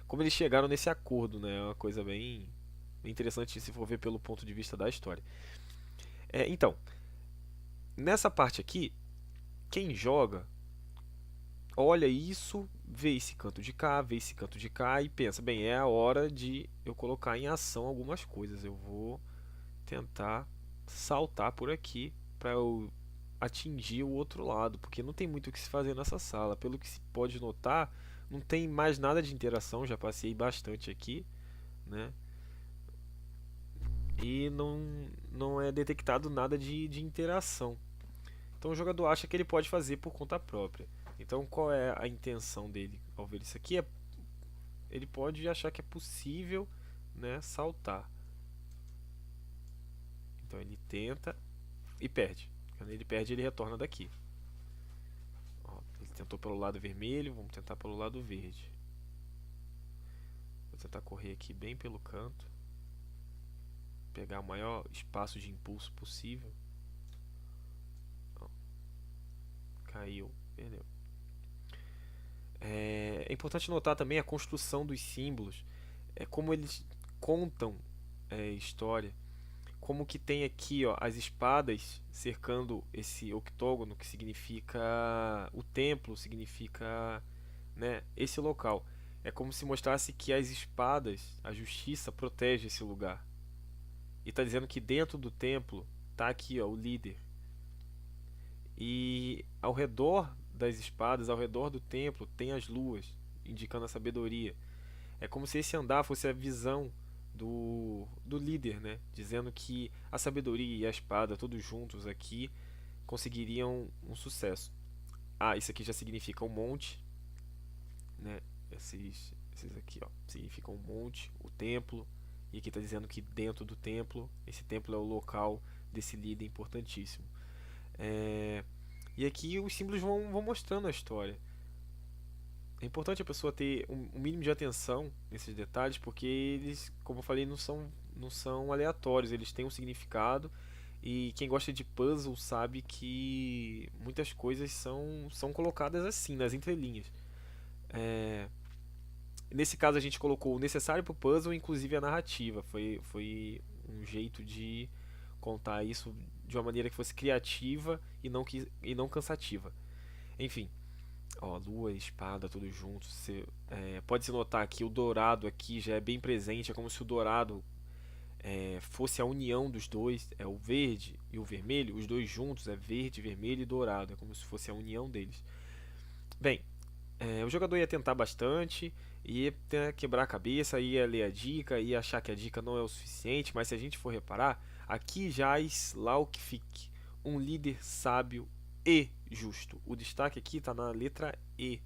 Como eles chegaram nesse acordo, né? É uma coisa bem interessante se for ver pelo ponto de vista da história. Então, nessa parte aqui, quem joga olha isso, vê esse canto de cá, vê esse canto de cá e pensa, bem, é a hora de eu colocar em ação algumas coisas. Eu vou tentar saltar por aqui para eu atingir o outro lado, porque não tem muito o que se fazer nessa sala. Pelo que se pode notar, não tem mais nada de interação, já passei bastante aqui, né? E não é detectado nada de interação. Então o jogador acha que ele pode fazer por conta própria. Então qual é a intenção dele ao ver isso aqui? Ele pode achar que é possível, né, saltar. Então ele tenta e perde. Quando ele perde, ele retorna daqui. Ó, ele tentou pelo lado vermelho, vamos tentar pelo lado verde. Vou tentar correr aqui bem pelo canto. pegar o maior espaço de impulso possível. Ó, caiu, perdeu. É importante notar também a construção dos símbolos, como eles contam história. Como que tem aqui, ó, as espadas cercando esse octógono, que significa o templo, significa, né, esse local. É como se mostrasse que as espadas, a justiça protege esse lugar. E está dizendo que dentro do templo está aqui, ó, o líder. E ao redor das espadas, ao redor do templo, tem as luas, indicando a sabedoria. É como se esse andar fosse a visão do líder, né? Dizendo que a sabedoria e a espada, todos juntos aqui, conseguiriam um sucesso. Ah, isso aqui já significa um monte, né? Esses aqui, ó, significam um monte, o templo. E aqui está dizendo que dentro do templo, esse templo é o local desse líder importantíssimo. E aqui os símbolos vão mostrando a história. É importante a pessoa ter um mínimo de atenção nesses detalhes, porque eles, como eu falei, não são aleatórios, eles têm um significado. E quem gosta de puzzle sabe que muitas coisas são colocadas assim, nas entrelinhas. Nesse caso a gente colocou o necessário para o puzzle, inclusive a narrativa. Foi um jeito de contar isso de uma maneira que fosse criativa e não cansativa. Enfim, ó, lua e espada todos juntos. Pode se notar que o dourado aqui já é bem presente, é como se o dourado fosse a união dos dois, é o verde e o vermelho, os dois juntos é verde, vermelho e dourado, é como se fosse a união deles. Bem, o jogador ia tentar bastante, ia quebrar a cabeça, ia ler a dica, ia achar que a dica não é o suficiente, mas se a gente for reparar, aqui jaz Laukvik, um líder sábio e justo. O destaque aqui está na letra E.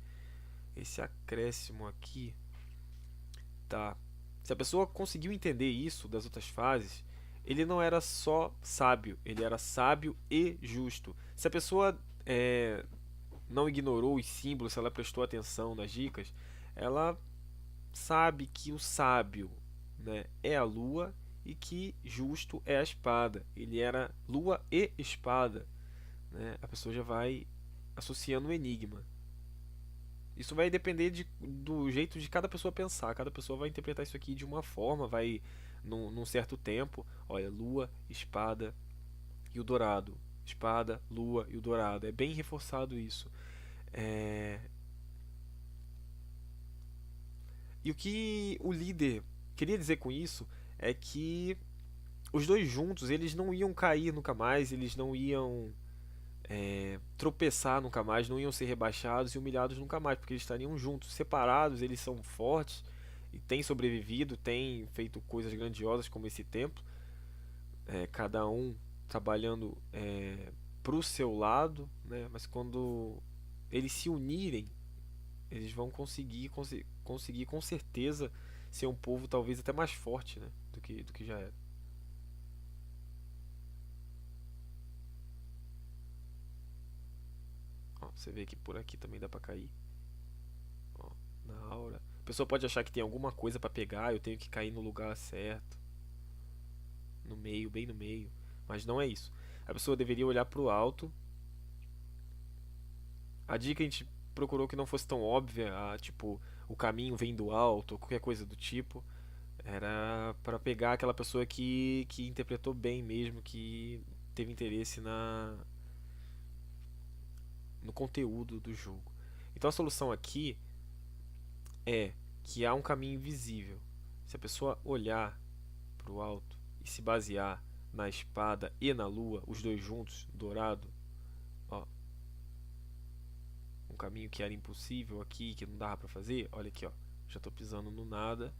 Esse acréscimo aqui tá. Se a pessoa conseguiu entender isso das outras fases, ele não era só sábio, ele era sábio e justo. Se a pessoa não ignorou os símbolos, se ela prestou atenção nas dicas, ela sabe que o sábio, né, é a lua e que justo é a espada. Ele era lua e espada, né? A pessoa já vai associando o enigma. Isso vai depender do jeito de cada pessoa pensar. Cada pessoa vai interpretar isso aqui de uma forma, vai num certo tempo. Olha, lua, espada e o dourado. Espada, lua e o dourado. É bem reforçado isso. E o que o líder queria dizer com isso é que os dois juntos eles não iam cair nunca mais, eles não iam tropeçar nunca mais, não iam ser rebaixados e humilhados nunca mais, porque eles estariam juntos. Separados, eles são fortes e têm sobrevivido, têm feito coisas grandiosas como esse templo, cada um trabalhando para o seu lado, né? Mas quando eles se unirem, eles vão conseguir com certeza ser um povo talvez até mais forte, né? Do que já era. Ó, você vê que por aqui também dá pra cair. Ó, na aura. A pessoa pode achar que tem alguma coisa pra pegar, eu tenho que cair no lugar certo. No meio, bem no meio. Mas não é isso. A pessoa deveria olhar pro alto. A dica a gente procurou que não fosse tão óbvia, tipo, o caminho vem do alto, ou qualquer coisa do tipo. Era pra pegar aquela pessoa que interpretou bem mesmo, que teve interesse no conteúdo do jogo. Então a solução aqui é que há um caminho invisível. Se a pessoa olhar para o alto e se basear na espada e na lua, os dois juntos, dourado, ó, um caminho que era impossível aqui, que não dava para fazer, olha aqui, ó, já estou pisando no nada,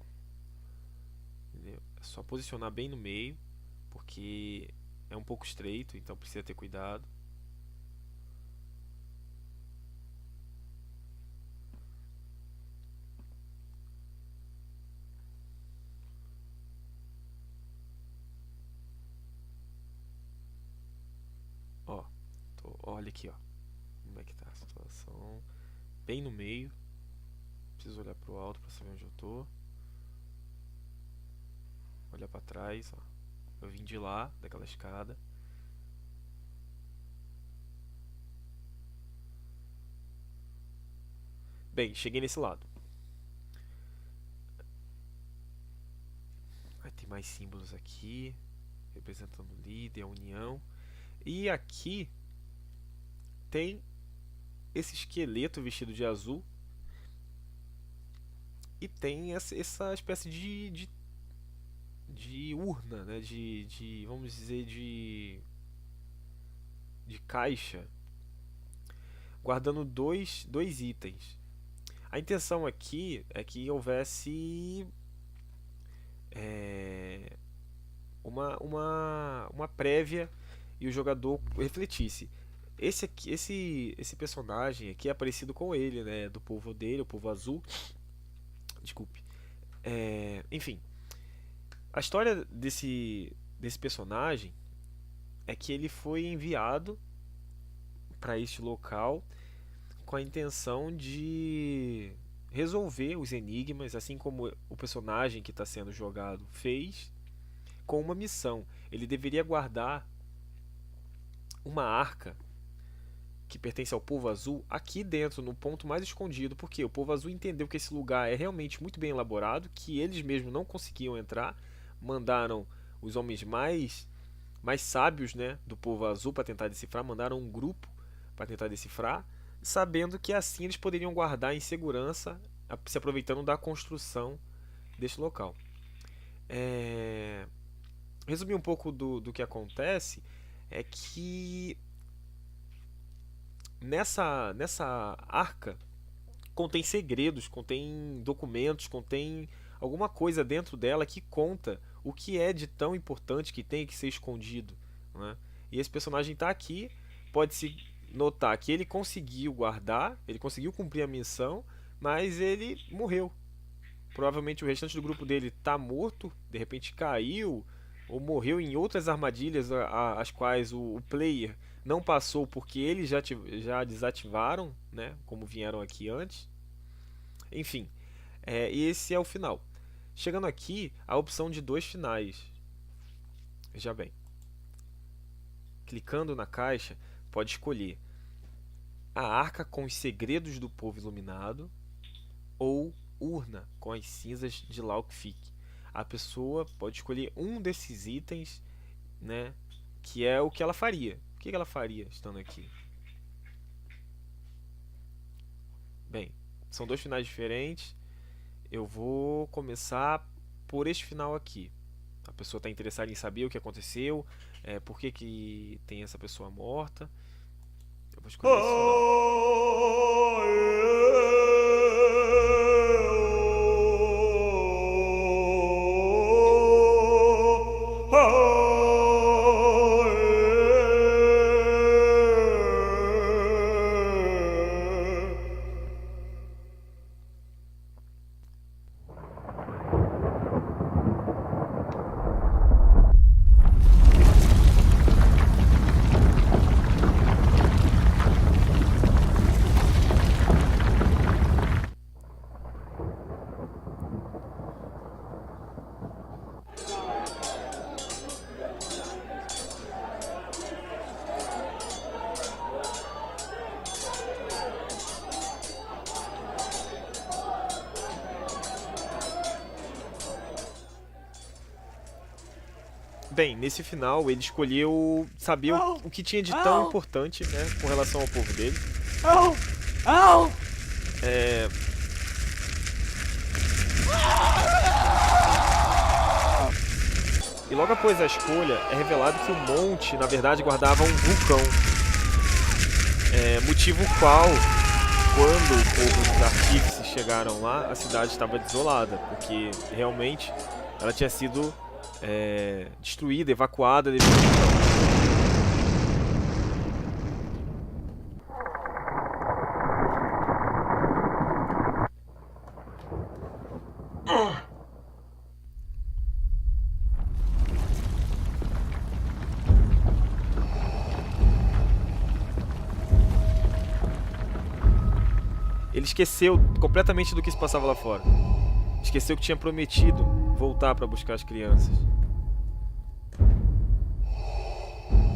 entendeu? É só posicionar bem no meio, porque é um pouco estreito, então precisa ter cuidado. Ó, olha aqui, ó, como é que tá a situação, bem no meio. Preciso olhar pro alto para saber onde eu tô. Olhar para trás, ó. Eu vim de lá, daquela escada. Bem, cheguei nesse lado. Vai ter mais símbolos aqui, representando o líder, a união. E aqui tem esse esqueleto vestido de azul. E tem essa espécie de urna, né? Vamos dizer, de caixa, guardando dois itens. A intenção aqui é que houvesse uma prévia e o jogador refletisse. Esse personagem aqui é parecido com ele, né? Do povo dele, o povo azul. Desculpe. Enfim, a história desse personagem é que ele foi enviado para este local com a intenção de resolver os enigmas, assim como o personagem que está sendo jogado fez, com uma missão. Ele deveria guardar uma arca que pertence ao povo azul aqui dentro, no ponto mais escondido, porque o povo azul entendeu que esse lugar é realmente muito bem elaborado, que eles mesmos não conseguiam entrar, mandaram os homens mais sábios, né, do povo azul para tentar decifrar, mandaram um grupo para tentar decifrar, sabendo que assim eles poderiam guardar em segurança, se aproveitando da construção deste local. Resumir um pouco do que acontece é que nessa arca contém segredos, contém documentos, contém alguma coisa dentro dela que conta o que é de tão importante que tem que ser escondido, né? E esse personagem está aqui, pode-se notar que ele conseguiu guardar, ele conseguiu cumprir a missão, mas ele morreu. Provavelmente o restante do grupo dele está morto, de repente caiu ou morreu em outras armadilhas as quais o player não passou porque eles já desativaram, né, como vieram aqui antes. Enfim, e esse é o final. Chegando aqui, a opção de 2 finais. Veja bem. Clicando na caixa, pode escolher a arca com os segredos do povo iluminado ou urna com as cinzas de Laukfik. A pessoa pode escolher um desses itens, né, que é o que ela faria. O que ela faria estando aqui? Bem, são 2 finais diferentes. Eu vou começar por este final aqui. A pessoa está interessada em saber o que aconteceu, por que tem essa pessoa morta. Eu vou escolher esse final. Bem, nesse final ele escolheu saber o que tinha de tão importante, né, com relação ao povo dele. E logo após a escolha é revelado que o monte, na verdade, guardava um vulcão. Motivo qual, quando o povo dos artífices chegaram lá, a cidade estava desolada, porque realmente ela tinha sido destruída, evacuada devido ao vulcão. Ele esqueceu completamente do que se passava lá fora. Esqueceu que tinha prometido voltar para buscar as crianças.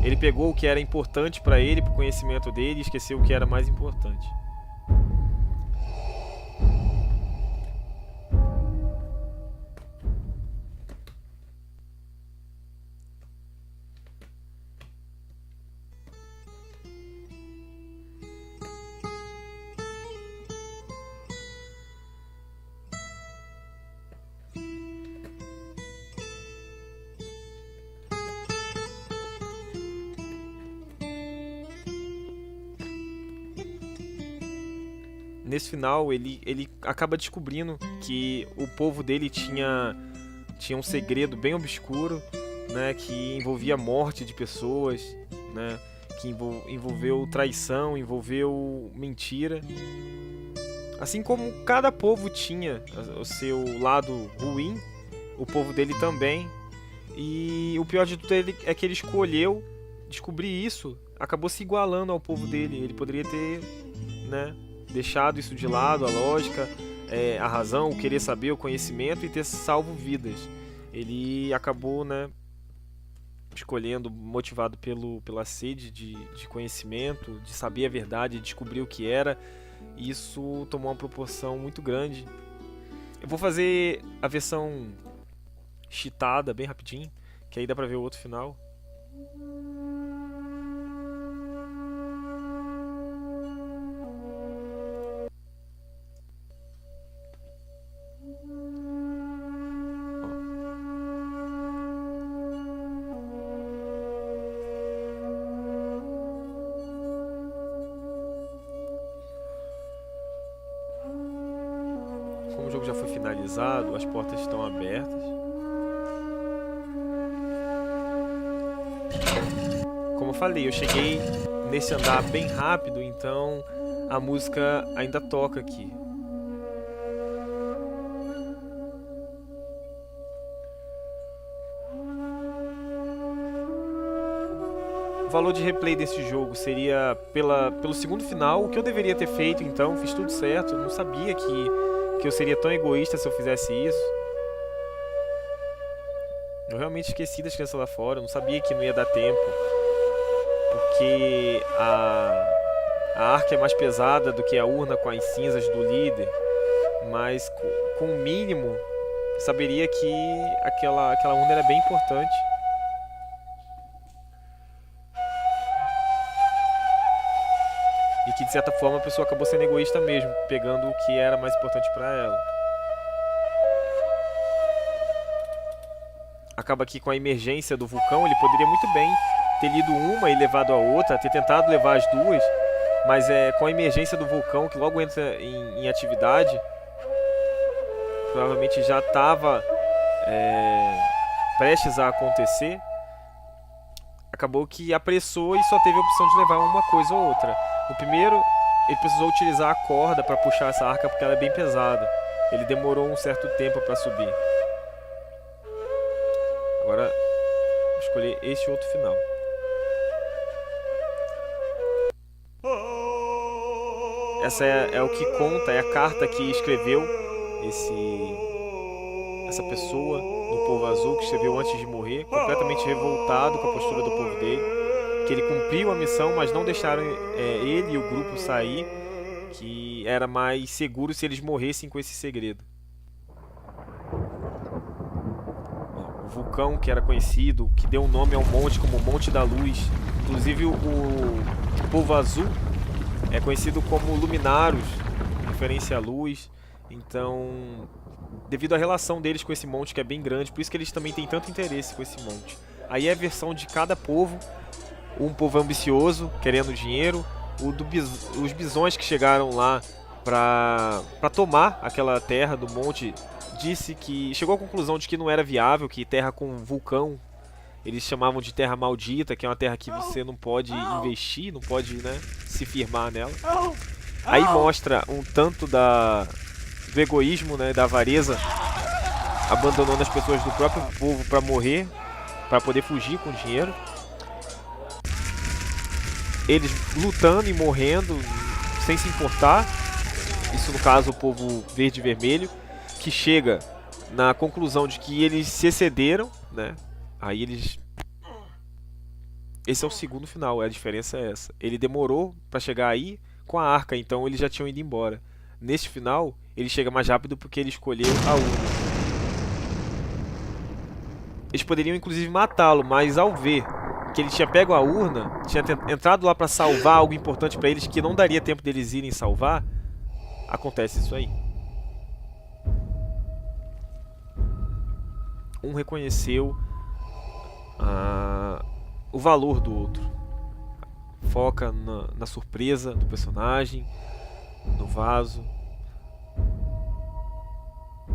Ele pegou o que era importante para ele, pro conhecimento dele, e esqueceu o que era mais importante. Nesse final, ele acaba descobrindo que o povo dele tinha um segredo bem obscuro, né, que envolvia a morte de pessoas, né, que envolveu traição, envolveu mentira. Assim como cada povo tinha o seu lado ruim, o povo dele também. E o pior de tudo é que ele escolheu descobrir isso, acabou se igualando ao povo dele. Ele poderia ter, né, deixado isso de lado, a lógica, a razão, o querer saber, o conhecimento, e ter salvo vidas. Ele acabou, né, escolhendo, motivado pela sede de conhecimento, de saber a verdade, de descobrir o que era. Isso tomou uma proporção muito grande. Eu vou fazer a versão cheatada bem rapidinho, que aí dá pra ver o outro final. Como o jogo já foi finalizado, as portas estão abertas. Como eu falei, eu cheguei nesse andar bem rápido, então a música ainda toca aqui. O valor de replay desse jogo seria pelo segundo final, o que eu deveria ter feito, então fiz tudo certo. Eu não sabia que eu seria tão egoísta se eu fizesse isso. Eu realmente esqueci das crianças lá fora, eu não sabia que não ia dar tempo. Porque a arca é mais pesada do que a urna com as cinzas do líder. Mas com o mínimo, eu saberia que aquela urna era bem importante. E que de certa forma a pessoa acabou sendo egoísta mesmo, pegando o que era mais importante pra ela. Acaba aqui com a emergência do vulcão. Ele poderia muito bem ter lido uma e levado a outra, ter tentado levar as duas, mas com a emergência do vulcão, que logo entra em atividade, provavelmente já estava prestes a acontecer, acabou que apressou e só teve a opção de levar uma coisa ou outra. No primeiro, ele precisou utilizar a corda para puxar essa arca porque ela é bem pesada. Ele demorou um certo tempo para subir. Agora, vou escolher este outro final. Essa é o que conta, é a carta que escreveu essa pessoa do povo azul, que escreveu antes de morrer, completamente revoltado com a postura do povo dele, que ele cumpriu a missão, mas não deixaram ele e o grupo sair, que era mais seguro se eles morressem com esse segredo. O vulcão que era conhecido, que deu um nome ao monte como Monte da Luz. Inclusive o povo azul é conhecido como Luminaros, referência à luz. Então, devido à relação deles com esse monte, que é bem grande, por isso que eles também têm tanto interesse com esse monte. Aí é a versão de cada povo. Um povo ambicioso, querendo dinheiro. Os bisões que chegaram lá para tomar aquela terra do monte, chegou à conclusão de que não era viável, que terra com vulcão, eles chamavam de terra maldita, que é uma terra que você não pode investir, não pode, né, se firmar nela. Aí mostra um tanto do egoísmo, né, da avareza, abandonando as pessoas do próprio povo para morrer, para poder fugir com dinheiro. Eles lutando e morrendo sem se importar. Isso no caso o povo verde e vermelho, que chega na conclusão de que eles se excederam, né? Aí eles Esse é o segundo final, a diferença é essa. Ele demorou pra chegar aí com a arca, então eles já tinham ido embora. Neste final, ele chega mais rápido porque ele escolheu a urna. Eles poderiam inclusive matá-lo, mas ao ver que ele tinha pego a urna, tinha entrado lá pra salvar algo importante pra eles que não daria tempo deles irem salvar, acontece isso aí. Um reconheceu o valor do outro. Foca na surpresa do personagem, no vaso,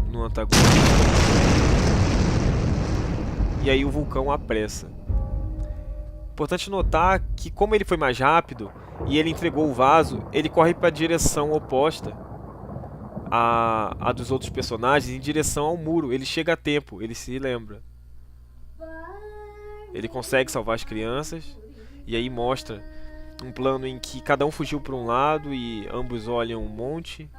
no antagonista. E aí o vulcão apressa. Importante notar que como ele foi mais rápido e ele entregou o vaso, ele corre para a direção oposta a dos outros personagens, em direção ao muro. Ele chega a tempo, ele se lembra. Ele consegue salvar as crianças e aí mostra um plano em que cada um fugiu para um lado e ambos olham um monte.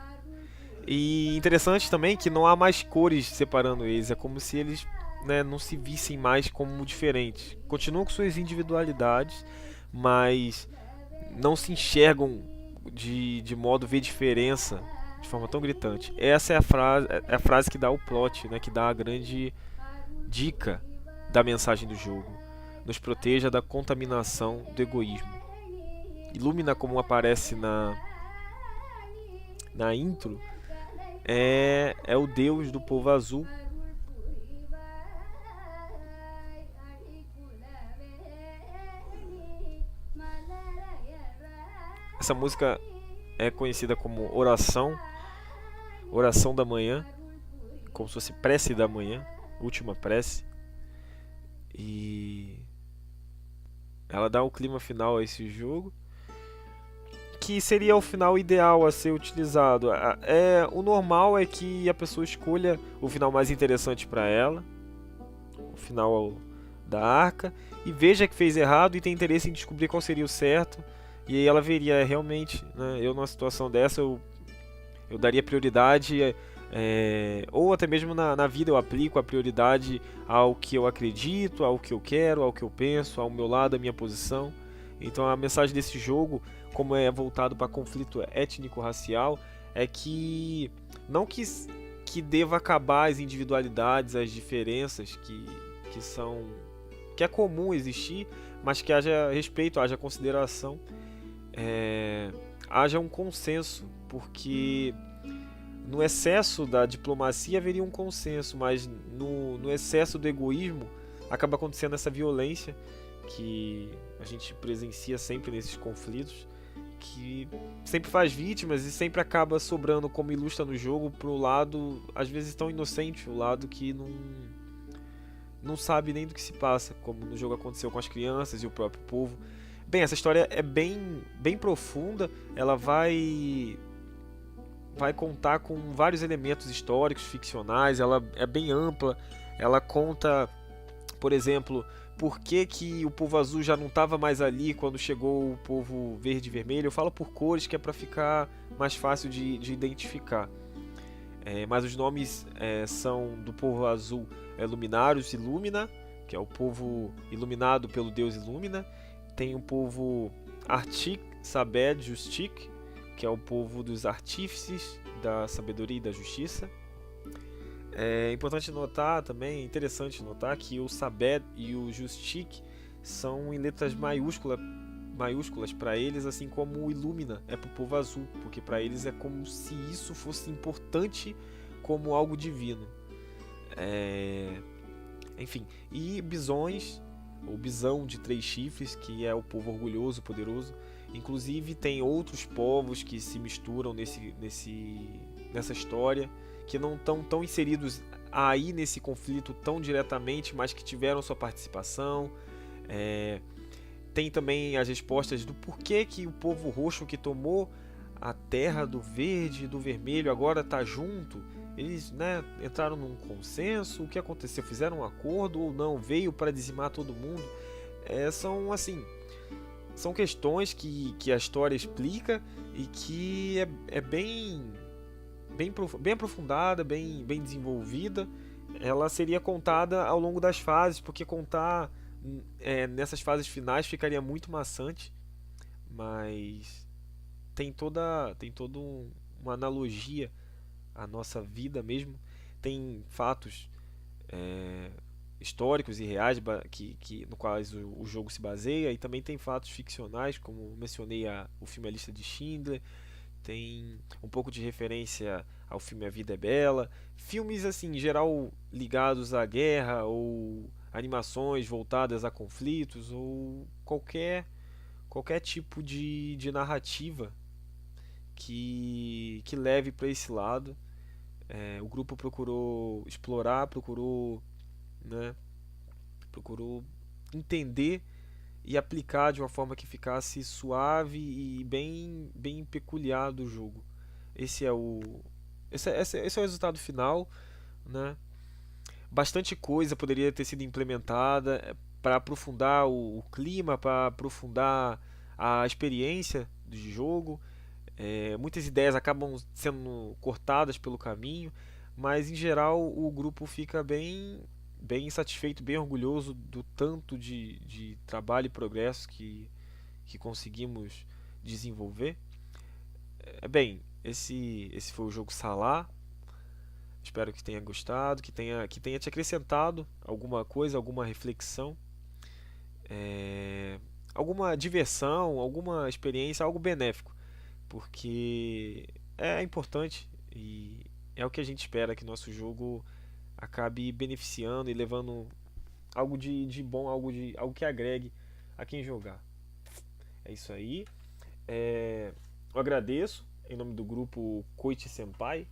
E interessante também que não há mais cores separando eles, é como se eles, né, não se vissem mais como diferentes. Continuam com suas individualidades, mas não se enxergam de modo a ver diferença de forma tão gritante. Essa é a frase que dá o plot, né, que dá a grande dica da mensagem do jogo. Nos proteja da contaminação do egoísmo. Illumina, como aparece na intro, é o deus do povo azul. Essa música é conhecida como oração da manhã, como se fosse prece da manhã, última prece. E ela dá o clima final a esse jogo, que seria o final ideal a ser utilizado. O normal é que a pessoa escolha o final mais interessante para ela, o final da arca, e veja que fez errado e tem interesse em descobrir qual seria o certo. E aí ela veria realmente, né, eu numa situação dessa eu daria prioridade, ou até mesmo na vida eu aplico a prioridade ao que eu acredito, ao que eu quero, ao que eu penso, ao meu lado, à minha posição. Então a mensagem desse jogo, como é voltado para conflito étnico-racial, é que não que deva acabar as individualidades, as diferenças que é comum existir, mas que haja respeito, haja consideração, haja um consenso, porque no excesso da diplomacia haveria um consenso, mas no excesso do egoísmo acaba acontecendo essa violência que a gente presencia sempre nesses conflitos, que sempre faz vítimas e sempre acaba sobrando, como ilustra no jogo, pro lado às vezes tão inocente, o lado que não sabe nem do que se passa, como no jogo aconteceu com as crianças e o próprio povo. Bem, essa história é bem profunda, ela vai contar com vários elementos históricos, ficcionais, ela é bem ampla, ela conta, por exemplo, por que o povo azul já não estava mais ali quando chegou o povo verde e vermelho. Eu falo por cores, que é para ficar mais fácil de identificar. Mas os nomes são do povo azul Luminários Illumina, que é o povo iluminado pelo deus Illumina. Tem o povo Artik Sabed Justik, que é o povo dos artífices da sabedoria e da justiça. É importante notar também, interessante notar que o Sabed e o Justik são em letras maiúsculas para eles, assim como o Illumina é para o povo azul, porque para eles é como se isso fosse importante como algo divino. Enfim, e bisões, ou bisão de 3 chifres, que é o povo orgulhoso, poderoso. Inclusive tem outros povos que se misturam nessa história, que não estão tão inseridos aí nesse conflito tão diretamente, mas que tiveram sua participação. Tem também as respostas do porquê que o povo roxo, que tomou a terra do verde e do vermelho, agora está junto. Eles, né, entraram num consenso. O que aconteceu? Fizeram um acordo ou não? Veio para dizimar todo mundo? São questões que a história explica e que é bem aprofundada, bem desenvolvida. Ela seria contada ao longo das fases, porque contar Nessas fases finais ficaria muito maçante, mas tem toda uma analogia à nossa vida mesmo. Tem fatos é, históricos e reais no quais o jogo se baseia, e também tem fatos ficcionais, como mencionei o filme A Lista de Schindler. Tem um pouco de referência ao filme A Vida é Bela. Filmes, assim, em geral ligados à guerra, ou animações voltadas a conflitos, ou qualquer tipo de narrativa que leve para esse lado. O grupo procurou explorar, né, procurou entender e aplicar de uma forma que ficasse suave e bem peculiar do jogo. Esse é o esse é o resultado final, né? Bastante coisa poderia ter sido implementada para aprofundar o clima, para aprofundar a experiência de jogo. Muitas ideias acabam sendo cortadas pelo caminho, mas em geral o grupo fica bem satisfeito, bem orgulhoso do tanto de trabalho e progresso que conseguimos desenvolver. Esse foi o jogo Salah. Espero que tenha gostado, que tenha te acrescentado alguma coisa, alguma reflexão, é, alguma diversão, alguma experiência, algo benéfico, porque é importante e é o que a gente espera que nosso jogo acabe beneficiando e levando algo de bom, algo que agregue a quem jogar. É isso aí. Eu agradeço em nome do grupo Koichi Senpai.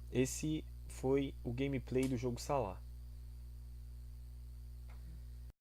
Esse foi o gameplay do jogo Salah.